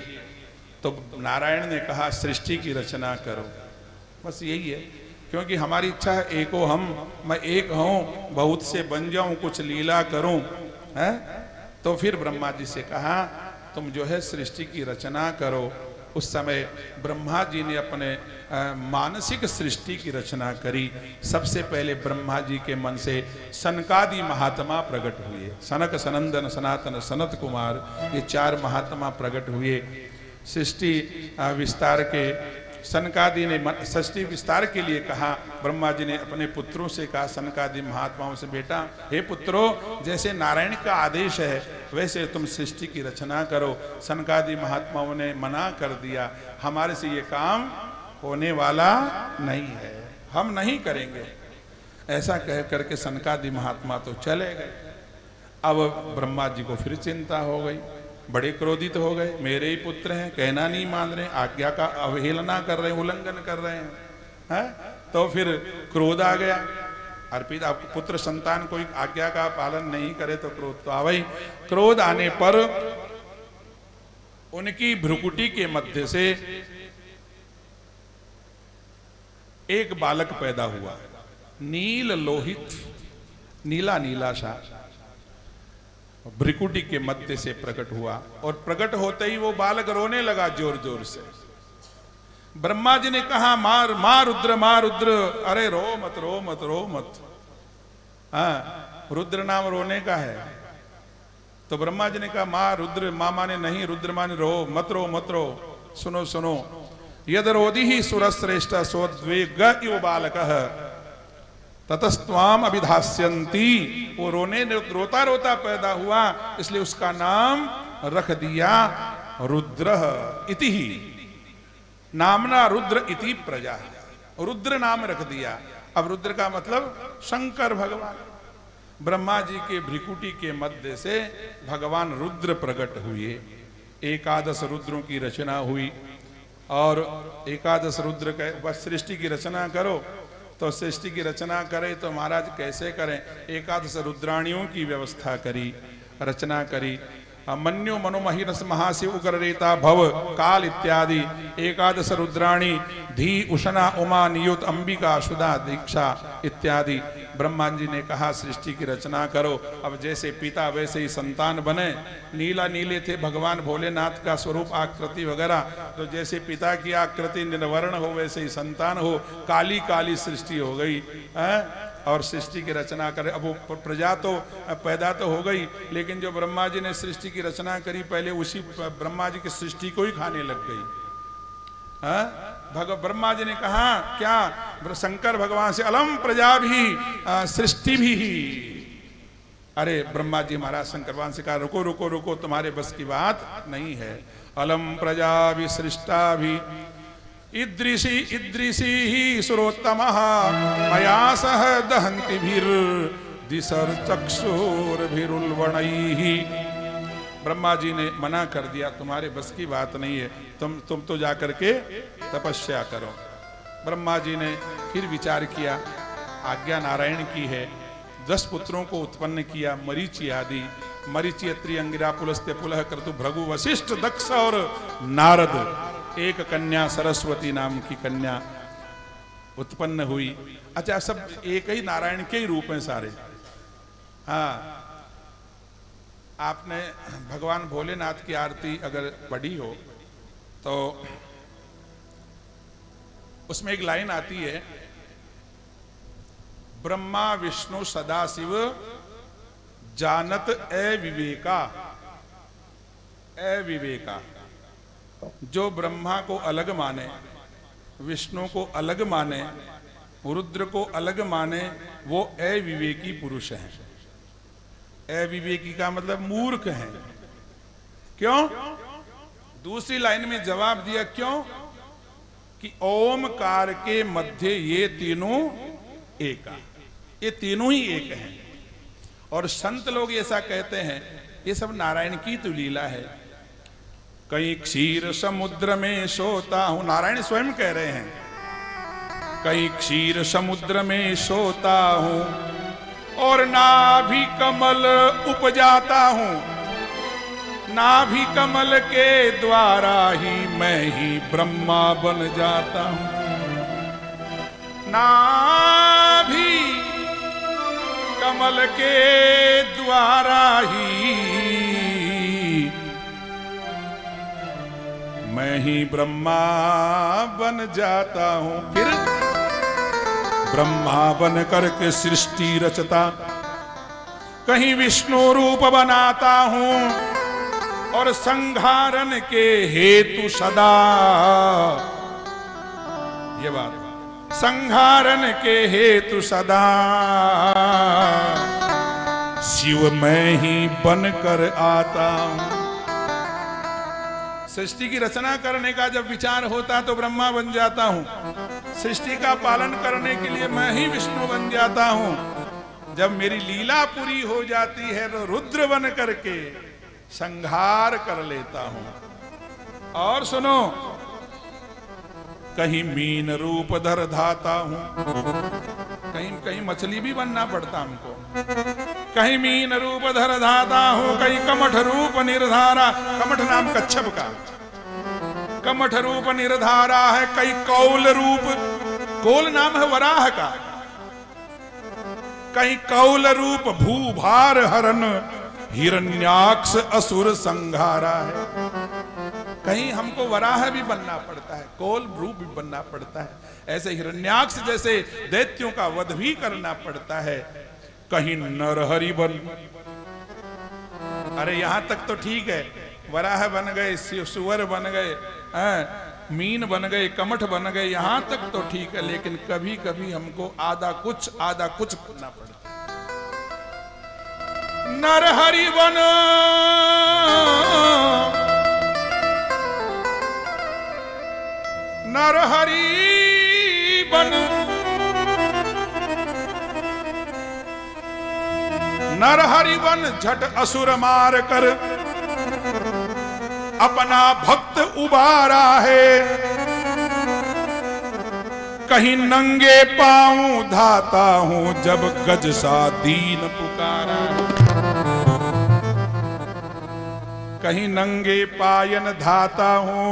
तो नारायण ने कहा, सृष्टि की रचना करो। बस यही है, क्योंकि हमारी इच्छा है एको हम, मैं एक हूं, बहुत से बन जाऊं, कुछ लीला करूं, है? तो फिर ब्रह्मा जी से कहा, तुम जो है सृष्टि की रचना करो। उस समय ब्रह्मा जी ने अपने मानसिक सृष्टि की रचना करी। सबसे पहले ब्रह्मा जी के मन से सनकादि महात्मा प्रकट हुए। सनक, सनंदन, सनातन, सनत कुमार, ये 4 महात्मा प्रकट हुए। सृष्टि विस्तार के सनकादि ने सृष्टि विस्तार के लिए कहा। ब्रह्मा जी ने अपने पुत्रों से कहा, सनकादि महात्माओं से, बेटा हे पुत्रों, जैसे नारायण का आदेश है वैसे तुम सृष्टि की रचना करो। सनकादि महात्माओं ने मना कर दिया, हमारे से ये काम होने वाला नहीं है, हम नहीं करेंगे। ऐसा कह करके सनकादि महात्मा तो चले गए। अब ब्रह्मा जी को फिर चिंता हो गई, बड़े क्रोधित हो गए। मेरे ही पुत्र हैं, कहना नहीं मान रहे, आज्ञा का अवहेलना कर रहे हैं, उल्लंघन कर रहे हैं। तो फिर क्रोध आ गया। अर्पित आपको पुत्र संतान कोई आज्ञा का पालन नहीं करे तो क्रोध तो आवे। क्रोध आने पर उनकी भ्रुकुटी के मध्य से एक बालक पैदा हुआ, नील लोहित, नीला नीला सा, भ्रिकुटी के मध्य से प्रकट हुआ। और प्रकट होते ही वो बालक रोने लगा जोर जोर से। ब्रह्मा जी ने कहा, मार मार रुद्र, मार रुद्र, अरे रो मत, रो मत, रो मत। हाँ, रुद्र नाम रोने का है। तो ब्रह्मा जी ने कहा, मार रुद्र, मां माने नहीं, रुद्र माने रो, मत रो, मत रो। सुनो सुनो, यद रोधि ही सुरश्रेष्ठ सोद्वेग इव बालकः ततस्त्वाम अभिधास्यन्ति। वो रोता रोता पैदा हुआ, इसलिए उसका नाम रख दिया रुद्र इति ही, नामना रुद्र इति प्रजा, रुद्र नाम रख दिया। अब रुद्र का मतलब शंकर भगवान। ब्रह्मा जी के भ्रिकुटी के मध्य से भगवान रुद्र प्रकट हुए। 11 रुद्रों की रचना हुई और 11 रुद्र के बस सृष्टि की रचना करो। तो सृष्टि की रचना करें तो महाराज कैसे करें? 11 रुद्राणियों की व्यवस्था करी, रचना करी। मन्यो मनोमहिरस महाशिव उग्र रेता भव काल इत्यादि 11 रुद्राणी, धी उषणा उमा नियुत अंबिका सुधा दीक्षा इत्यादि। ब्रह्मा जी ने कहा सृष्टि की रचना करो। अब जैसे पिता वैसे ही संतान बने। नीला नीले थे भगवान भोलेनाथ का स्वरूप, आकृति वगैरह। तो जैसे पिता की आकृति निर्वर्ण हो वैसे ही संतान हो। काली काली सृष्टि हो गई है और सृष्टि की रचना करे। अब वो प्रजा तो पैदा तो हो गई, लेकिन जो ब्रह्मा जी ने सृष्टि की रचना करी पहले उसी ब्रह्मा जी की सृष्टि को ही खाने लग गई। ब्रह्मा जी ने कहा क्या, शंकर भगवान से अलम प्रजा भी सृष्टि भी ही। अरे ब्रह्मा जी महाराज शंकर भगवान से कहा रुको रुको रुको, तुम्हारे बस की बात नहीं है। अलम प्रजा भी सृष्टा भी इद्रिशी इद्रिशी ही सुरोत्तम मया सह दहंति भीर दिसर चक्षुर भीरुलवणई। ब्रह्मा जी ने मना कर दिया, तुम्हारे बस की बात नहीं है, तुम तो जाकर के तपस्या करो। ब्रह्मा जी ने फिर विचार किया, आज्ञा नारायण की है, 10 पुत्रों को उत्पन्न किया, मरीचि आदि, मरीचि अत्रि अंगिरा पुलस्त्य पुलह क्रतु भृगु वशिष्ठ दक्ष और नारद, एक कन्या सरस्वती नाम की कन्या उत्पन्न हुई। अच्छा, सब एक ही नारायण के ही रूप हैं सारे। हाँ, आपने भगवान भोलेनाथ की आरती अगर पढ़ी हो तो उसमें एक लाइन आती है, ब्रह्मा विष्णु सदाशिव जानत अविवेका। अविवेका, जो ब्रह्मा को अलग माने, विष्णु को अलग माने, रुद्र को अलग माने, वो अविवेकी पुरुष हैं। अविवेकी का मतलब मूर्ख हैं। क्यों? दूसरी लाइन में जवाब दिया, क्यों कि ओमकार के मध्य ये तीनों एका, ये तीनों ही एक हैं। और संत लोग ऐसा कहते हैं, ये सब नारायण की तो लीला है। कहीं क्षीर समुद्र में सोता हूं, नारायण स्वयं कह रहे हैं, कहीं क्षीर समुद्र में सोता हूं और नाभि कमल उपजाता हूं, नाभि कमल के द्वारा ही मैं ही ब्रह्मा बन जाता हूं। नाभि कमल के द्वारा ही मैं ही ब्रह्मा बन जाता हूं। फिर ब्रह्मा बन करके सृष्टि रचता, कहीं विष्णु रूप बनाता हूं और संहारन के हेतु सदा, ये बात, संहारन के हेतु सदा शिव मैं ही बनकर आता हूं। सृष्टि की रचना करने का जब विचार होता तो ब्रह्मा बन जाता हूं, सृष्टि का पालन करने के लिए मैं ही विष्णु बन जाता हूं। जब मेरी लीला पूरी हो जाती है तो रुद्र बन करके संहार कर लेता हूं। और सुनो, कहीं मीन रूप धर धाता हूं, कहीं कहीं मछली भी बनना पड़ता हमको, कहीं मीन रूप धर धाता हूं, कहीं कमठ रूप निर्धारा, कमठ नाम कच्छप का, कमठ रूप निर्धारा है, कहीं कौल रूप, कौल नाम है वराह का, कहीं कौल रूप भूभार हरन हिरण्याक्ष असुर संघारा है। कहीं हमको वराह भी बनना पड़ता है, कौल रूप भी बनना पड़ता है, ऐसे हिरण्याक्ष जैसे दैत्यों का वध भी करना पड़ता है। कहीं नरहरि बन, अरे यहां तक तो ठीक है, वराह बन गए, सुअर बन गए, मीन बन गए, कमठ बन गए, यहां तक तो ठीक है, लेकिन कभी कभी हमको आधा कुछ करना पड़ता है। नरहरि बन, नरहरि बन, नरहरि बन झट असुर मार कर अपना भक्त उबारा है। कहीं नंगे पांव धाता हूं जब गज सा दीन पुकारा, कहीं नंगे पायन धाता हूं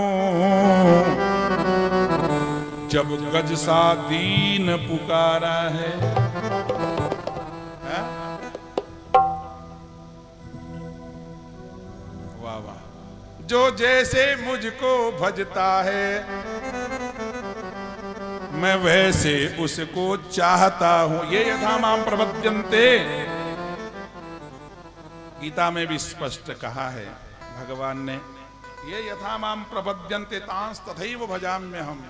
जब गज सा दीन पुकारा है। वाह वाह, जो जैसे मुझको भजता है मैं वैसे उसको चाहता हूं। ये यथा माम प्रपद्यन्ते, गीता में भी स्पष्ट कहा है भगवान ने, ये यथा माम प्रपद्यन्ते तांस तथैव भजाम्यहम्।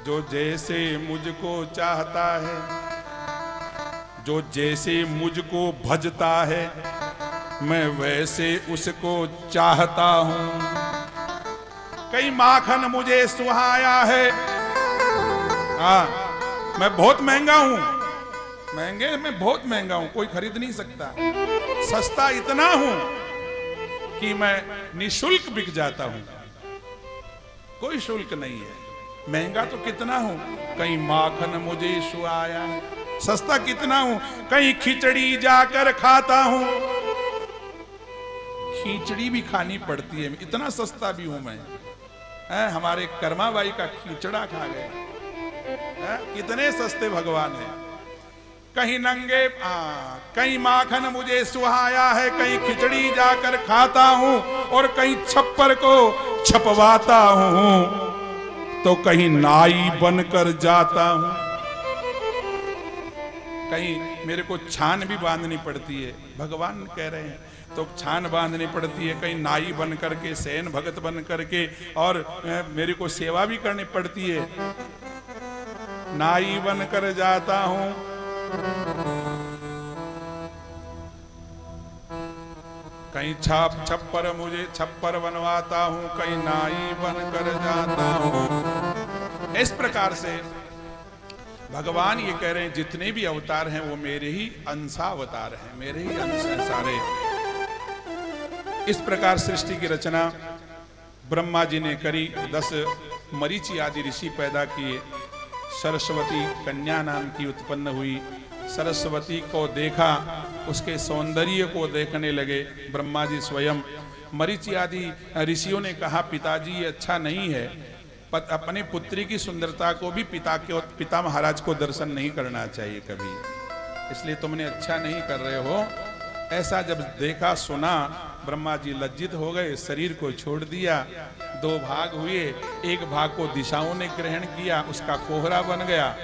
जो जैसे मुझको चाहता है, जो जैसे मुझको भजता है, मैं वैसे उसको चाहता हूं। कहीं माखन मुझे सुहाया है, हाँ मैं बहुत महंगा हूं, महंगे में बहुत महंगा हूं, कोई खरीद नहीं सकता। सस्ता इतना हूं कि मैं निशुल्क बिक जाता हूं, कोई शुल्क नहीं है। महंगा तो कितना हूं, कहीं माखन मुझे सुहाया है। सस्ता कितना हूं, कहीं खिचड़ी जाकर खाता हूं, खिचड़ी भी खानी पड़ती है, इतना सस्ता भी हूं मैं। हमारे कर्माबाई का खिचड़ा खा गए, कितने सस्ते भगवान है। कहीं नंगे, कहीं माखन मुझे सुहाया है, कहीं खिचड़ी जाकर खाता हूं, और कहीं छप्पर को छपवाता हूं, तो कहीं नाई बनकर जाता हूं। कहीं मेरे को छान भी बांधनी पड़ती है, भगवान कह रहे हैं, तो छान बांधनी पड़ती है, कहीं नाई बन करके, सैन भगत बन करके, और मेरे को सेवा भी करनी पड़ती है। नाई बनकर जाता हूं, कहीं छप्पर मुझे छप्पर बनवाता हूं, कहीं नाई बनकर जाता हूं। इस प्रकार से भगवान ये कह रहे हैं जितने भी अवतार हैं वो मेरे ही अंशावतार हैं, मेरे ही अंश हैं सारे। इस प्रकार सृष्टि की रचना ब्रह्मा जी ने करी। 10 मरीचि आदि ऋषि पैदा किए। सरस्वती कन्या नाम की उत्पन्न हुई। सरस्वती को देखा, उसके सौंदर्य को देखने लगे ब्रह्मा जी स्वयं। मरीचि आदि ऋषियों ने कहा पिताजी ये अच्छा नहीं है, अपने पुत्री की सुंदरता को भी पिता महाराज को दर्शन नहीं करना चाहिए कभी, इसलिए तुमने अच्छा नहीं कर रहे हो। ऐसा जब देखा सुना, ब्रह्मा जी लज्जित हो गए, शरीर को छोड़ दिया। 2 भाग हुए, एक भाग को दिशाओं ने ग्रहण किया, उसका कोहरा बन गया,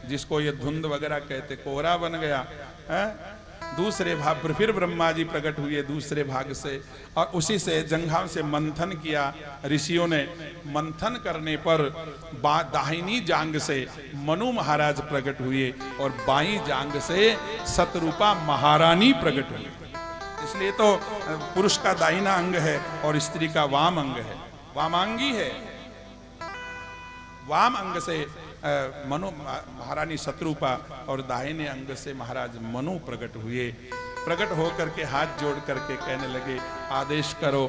जिसको ये धुंध वगैरह कहते, कोहरा बन गया। दूसरे भाग फिर ब्रह्मा जी प्रकट हुए दूसरे भाग से, और उसी से जंघाओं से मंथन किया ऋषियों ने। मंथन करने पर दाहिनी जांग से मनु महाराज प्रकट हुए, और बाईं जांग से शतरूपा महारानी प्रकट हुई। इसलिए तो पुरुष का दाहिना अंग है और स्त्री का वाम अंग है, वामांगी है। वाम अंग से मनु महारानी शत्रुपा, और दाहिने अंग से महाराज मनु प्रकट हुए। प्रकट होकर के हाथ जोड़ करके कहने लगे आदेश करो।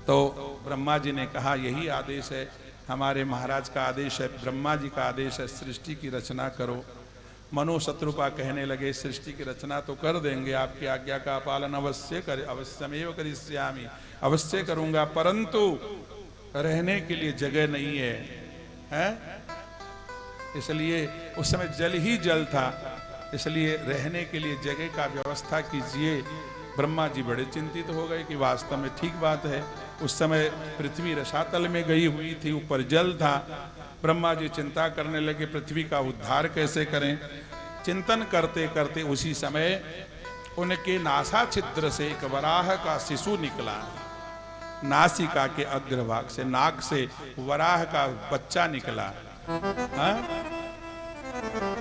तो ब्रह्मा जी ने कहा यही आदेश है, हमारे महाराज का आदेश है, ब्रह्मा जी का आदेश है, सृष्टि की रचना करो। मनु शत्रुपा कहने लगे सृष्टि की रचना तो कर देंगे, आपकी आज्ञा का पालन अवश्य कर, अवश्यमेव करिष्यामि, अवश्य करूंगा, परंतु रहने के लिए जगह नहीं है। इसलिए उस समय जल ही जल था, इसलिए रहने के लिए जगह का व्यवस्था कीजिए। ब्रह्मा जी बड़े चिंतित हो गए कि वास्तव में ठीक बात है। उस समय पृथ्वी रसातल में गई हुई थी, ऊपर जल था। ब्रह्मा जी चिंता करने लगे पृथ्वी का उद्धार कैसे करें। चिंतन करते करते उसी समय उनके नासा छिद्र से एक वराह का शिशु निकला। नासिका के अग्रभाग से, नाक से वराह का बच्चा निकला।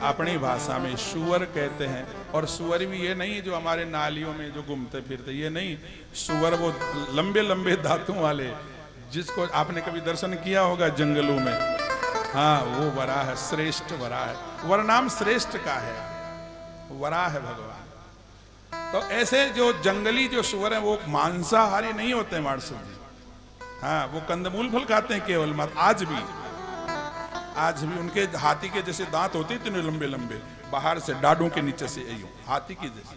अपनी भाषा में सुअर कहते हैं, और सुअर भी ये नहीं जो हमारे नालियों में जो घूमते फिरते, ये नहीं। सुअर वो लंबे लंबे दांतों वाले, जिसको आपने कभी दर्शन किया होगा जंगलों में, हाँ वो वराह है, श्रेष्ठ वराह है। वरनाम श्रेष्ठ का है, वराह है भगवान। तो ऐसे जो जंगली जो सुअर हैं वो मांसाहारी नहीं होते हैं मार्शल जी, हाँ वो कंदमूल फल खाते हैं केवल मत। आज भी उनके हाथी के जैसे दांत होते इतने लंबे लंबे, बाहर से डाडों के नीचे से हाथी के जैसे।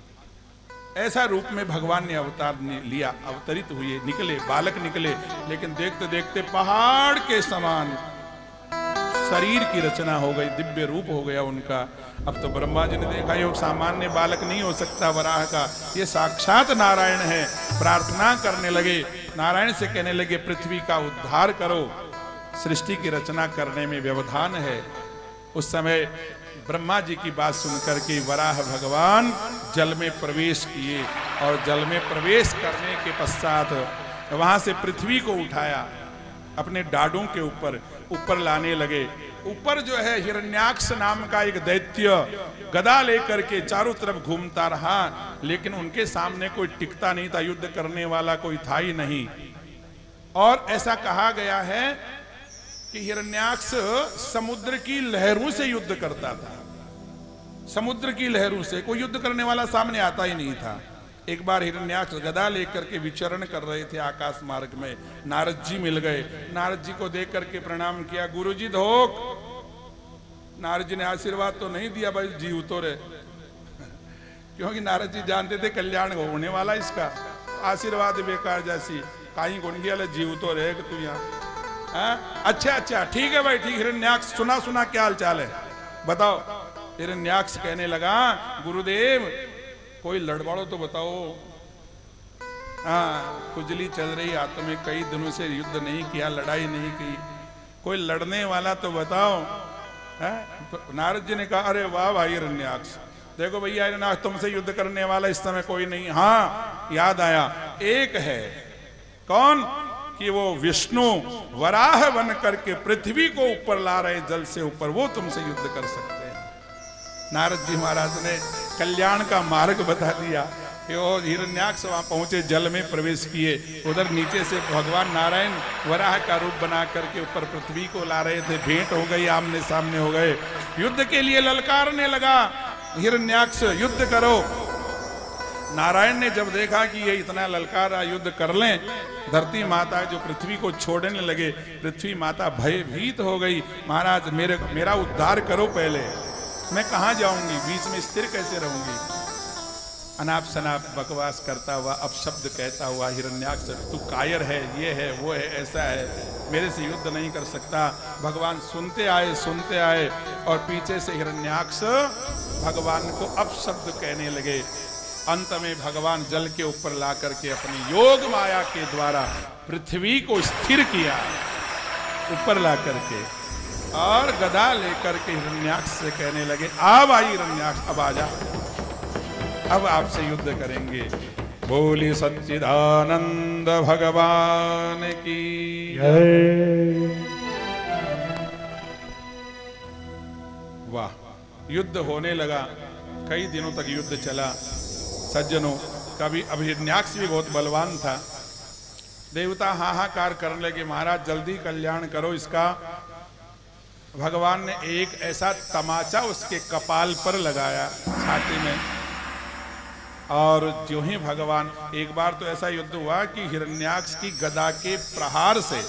ऐसा रूप में भगवान ने अवतार लिया, अवतरित हुए, निकले, बालक निकले। लेकिन देखते देखते पहाड़ के समान शरीर की रचना हो गई, दिव्य रूप हो गया उनका। अब तो ब्रह्मा जी ने देखा ये सामान्य बालक नहीं हो सकता वराह का, ये साक्षात नारायण है। प्रार्थना करने लगे, नारायण से कहने लगे पृथ्वी का उद्धार करो, सृष्टि की रचना करने में व्यवधान है। उस समय ब्रह्मा जी की बात सुनकर के वराह भगवान जल में प्रवेश किए, और जल में प्रवेश करने के पश्चात वहां से पृथ्वी को उठाया। अपने डाडों के ऊपर लाने लगे। ऊपर जो है हिरण्याक्ष नाम का एक दैत्य गदा लेकर के चारों तरफ घूमता रहा, लेकिन उनके सामने कोई टिकता नहीं था, युद्ध करने वाला कोई था ही नहीं। और ऐसा कहा गया है कि हिरण्याक्ष समुद्र की लहरों से युद्ध करता था। समुद्र की लहरों से कोई युद्ध करने वाला सामने आता ही नहीं था। एक बार हिरण्याक्ष गदा लेकर के विचरण कर रहे थे आकाश मार्ग में, नारद जी मिल गए। नारद जी को देख करके प्रणाम किया, गुरुजी धोख। नारद जी ने आशीर्वाद तो नहीं दिया, भाई जीव तो रहे, क्योंकि नारद जी जानते थे कल्याण होने वाला इसका। आशीर्वाद बेकार जैसी काई गुण गया, जीव तो रहे तू यहाँ। अच्छा ठीक है भाई, ठीक। हिरण्याक्ष सुना क्या हाल चाल है बताओ। हिरण्याक्ष कहने लगा, गुरुदेव कोई लड़वाड़ो तो बताओ। हाँ, खुजली चल रही हाथों में, कई दिनों से युद्ध नहीं किया, लड़ाई नहीं की, कोई लड़ने वाला तो बताओ। नारद जी ने कहा, अरे वाह भाई हिरण्याक्ष, देखो भैया हिरण्याक्ष तुमसे युद्ध करने वाला इस समय कोई नहीं। हाँ याद आया, एक है। कौन? कि वो विष्णु वराह बन करके पृथ्वी को ऊपर ला रहे जल से ऊपर, वो तुमसे युद्ध कर सकते हैं। नारद जी महाराज ने कल्याण का मार्ग बता दिया। और हिरण्याक्ष वहां पहुंचे, जल में प्रवेश किए। उधर नीचे से भगवान नारायण वराह का रूप बना करके ऊपर पृथ्वी को ला रहे थे। भेंट हो गई, आमने सामने हो गए, युद्ध के लिए ललकारने लगा, हिरण्याक्ष युद्ध करो। नारायण ने जब देखा कि ये इतना ललकारा, युद्ध कर लें, धरती माता जो पृथ्वी को छोड़ने लगे, पृथ्वी माता भयभीत हो गई। महाराज मेरा उद्धार करो पहले, मैं कहाँ जाऊंगी, बीच में स्थिर कैसे रहूंगी। अनाप शनाप बकवास करता हुआ, अपशब्द कहता हुआ हिरण्याक्ष, तू कायर है, ये है, वो है, ऐसा है, मेरे से युद्ध नहीं कर सकता। भगवान सुनते आए और पीछे से हिरण्याक्ष भगवान को अपशब्द कहने लगे। अंत में भगवान जल के ऊपर ला करके अपनी योग माया के द्वारा पृथ्वी को स्थिर किया, ऊपर ला करके, और गदा लेकर के हिरण्याक्ष से कहने लगे, अब आई हिरण्याक्ष, अब आजा, अब आपसे युद्ध करेंगे। बोली सच्चिदानंद भगवान की जय। वाह, युद्ध होने लगा, कई दिनों तक युद्ध चला। सज्जनों, कभी अब हिरण्याक्ष भी बहुत बलवान था। देवता हाहाकार करने लगे, महाराज जल्दी कल्याण करो इसका। भगवान ने एक ऐसा तमाचा उसके कपाल पर लगाया, छाती में, और जो ही भगवान, एक बार तो ऐसा युद्ध हुआ कि हिरण्याक्ष की गदा के प्रहार से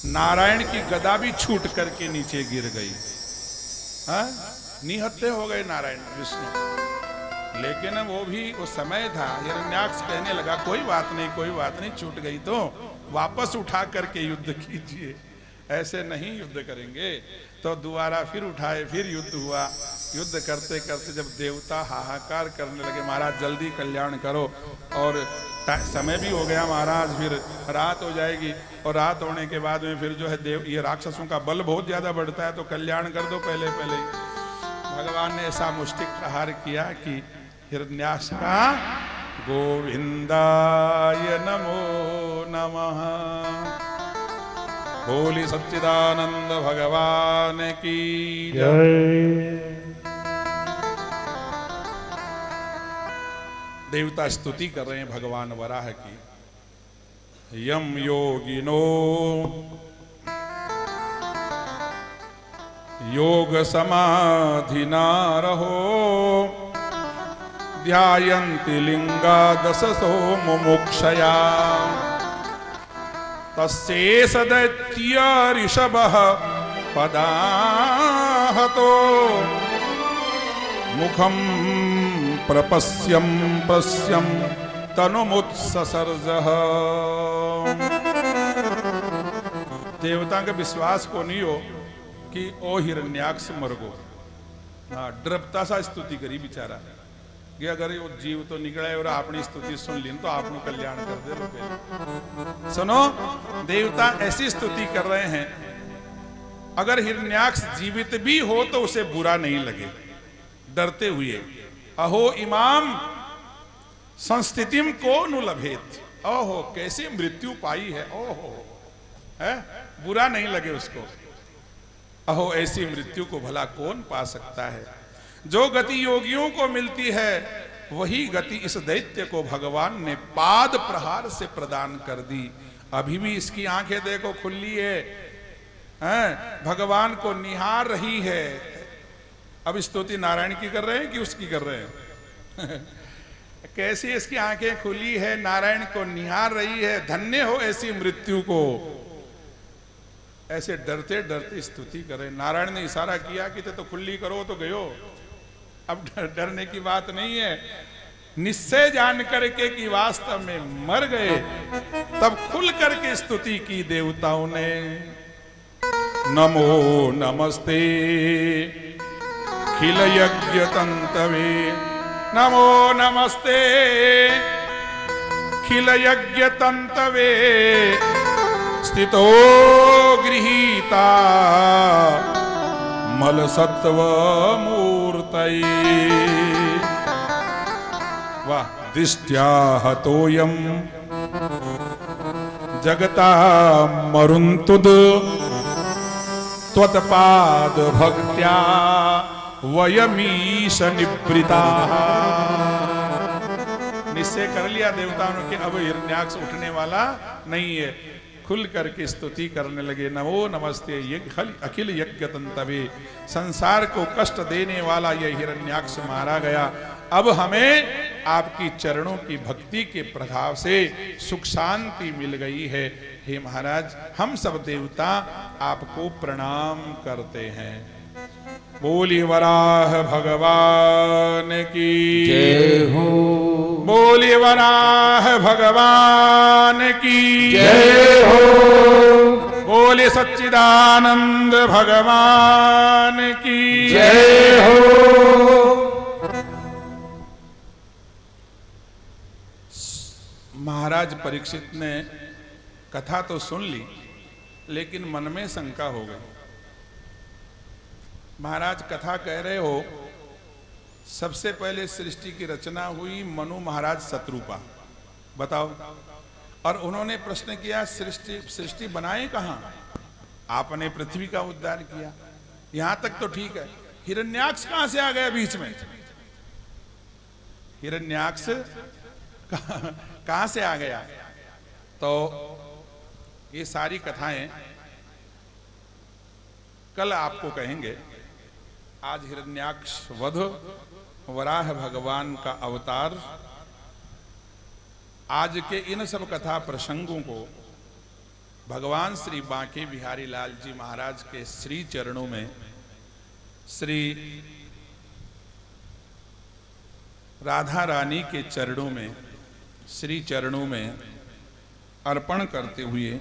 नारायण की गदा भी छूट करके नीचे गिर गई। निहत्थे हो गए नारायण विष्णु। लेकिन वो भी उस समय था, हिरण्याक्ष कहने लगा, कोई बात नहीं, छूट गई तो वापस उठा करके युद्ध कीजिए, ऐसे नहीं युद्ध करेंगे। तो दोबारा फिर उठाए, फिर युद्ध हुआ। युद्ध करते करते जब देवता हाहाकार करने लगे, महाराज जल्दी कल्याण करो, और समय भी हो गया महाराज, फिर रात हो जाएगी, और रात होने के बाद में फिर जो है ये राक्षसों का बल बहुत ज्यादा बढ़ता है, तो कल्याण कर दो पहले। भगवान ने ऐसा मुष्टिक प्रहार किया कि हिरण्याक्ष का गोविंदाय नमो नमः। बोली सच्चिदानंद भगवान की जय। देवता स्तुति कर रहे हैं भगवान वराह की। यम योगिनो योग समाधिना रहो, ध्यायन्ति लिंगादशसो मुमुक्षया, तस्येष दैत्य ऋषभः पदाहतो, मुखम प्रपश्यम पश्यम तनुमुत्ससर्जः। देवता का विश्वास को नहीं हो कि ओ हिरण्याक्ष मर गो। हाँ, डरपता सा स्तुति करी बेचारा कि अगर वो जीव तो निकले और अपनी स्तुति सुन ली तो आपको कल्याण कर दे रुपए। सुनो, देवता ऐसी स्तुति कर रहे हैं, अगर हिरण्याक्ष जीवित भी हो तो उसे बुरा नहीं लगे, डरते हुए। अहो इमाम संस्थितिम को नु लभेत, ओहो कैसे मृत्यु पाई है, ओहो है, बुरा नहीं लगे उसको। अहो ऐसी मृत्यु को भला कौन पा सकता है। जो गति योगियों को मिलती है वही गति इस दैत्य को भगवान ने पाद प्रहार से प्रदान कर दी। अभी भी इसकी आंखें देखो खुली है, भगवान को निहार रही है। अब स्तुति नारायण की कर रहे हैं कि उसकी कर रहे हैं? कैसी इसकी आंखें खुली है, नारायण को निहार रही है। धन्य हो ऐसी मृत्यु को। ऐसे डरते डरते स्तुति करें। नारायण ने इशारा किया कि ते तो खुली करो तो गयो। अब डरने की बात नहीं है। निश्चय जान करके कि वास्तव में मर गए, तब खुल करके स्तुति की देवताओं ने। नमो नमस्ते खिल यज्ञ तंतवे, नमो नमस्ते खिल यज्ञ तंतवे, स्थितो गृहीता मल सत्व मूर्तये। वाह। दृष्ट्या हतोयम जगता मरुंतुद, त्वत्पाद भक्त्या वयमीश निवृता। निश्चय कर लिया देवताओं ने कि अब हिरण्याक्ष उठने वाला नहीं है। खुल करके स्तुति करने लगे। नमो नमस्ते अखिल यज्ञ तंतवे। संसार को कष्ट देने वाला यह हिरण्याक्ष मारा गया। अब हमें आपकी चरणों की भक्ति के प्रभाव से सुख शांति मिल गई है। हे महाराज, हम सब देवता आपको प्रणाम करते हैं। बोली वराह भगवान की जय हो। बोली वराह भगवान की जय हो। बोले सच्चिदानंद भगवान की जय हो। महाराज परीक्षित ने कथा तो सुन ली, लेकिन मन में शंका हो गई। महाराज कथा कह रहे हो, सबसे पहले सृष्टि की रचना हुई मनु महाराज शत्रुपा, बताओ। और उन्होंने प्रश्न किया सृष्टि बनाए कहां? आपने पृथ्वी का उद्धार किया। यहां तक तो ठीक है, हिरण्याक्ष कहां से आ गया बीच में? हिरण्याक्ष कहां से आ गया? तो ये सारी कथाएं कल आपको कहेंगे। आज हिरण्याक्ष वध, वराह भगवान का अवतार, आज के इन सब कथा प्रसंगों को भगवान श्री बांके बिहारी लाल जी महाराज के श्री चरणों में, श्री राधा रानी के चरणों में, श्री चरणों में अर्पण करते हुए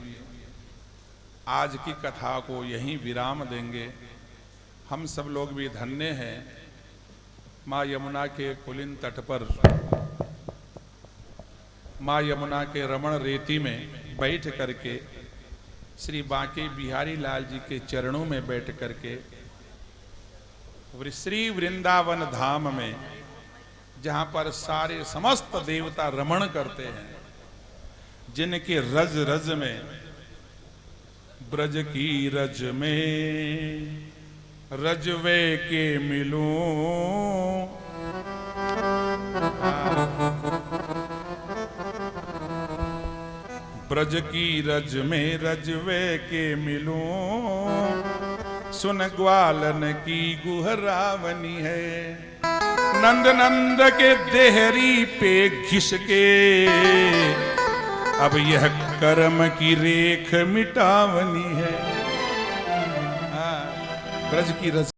आज की कथा को यहीं विराम देंगे। हम सब लोग भी धन्य हैं, माँ यमुना के पुलिन तट पर, माँ यमुना के रमण रेती में बैठ करके, श्री बांके बिहारी लाल जी के चरणों में बैठ करके, श्री वृंदावन धाम में, जहाँ पर सारे समस्त देवता रमण करते हैं, जिनके रज रज में, ब्रज की रज में रजवे के मिलूं, ब्रज की रज में रजवे के मिलूं, सुन ग्वालन की गुहरावनी है, नंद नंद के देहरी पे घिस के, अब यह कर्म की रेख मिटावनी है। ब्रज की रज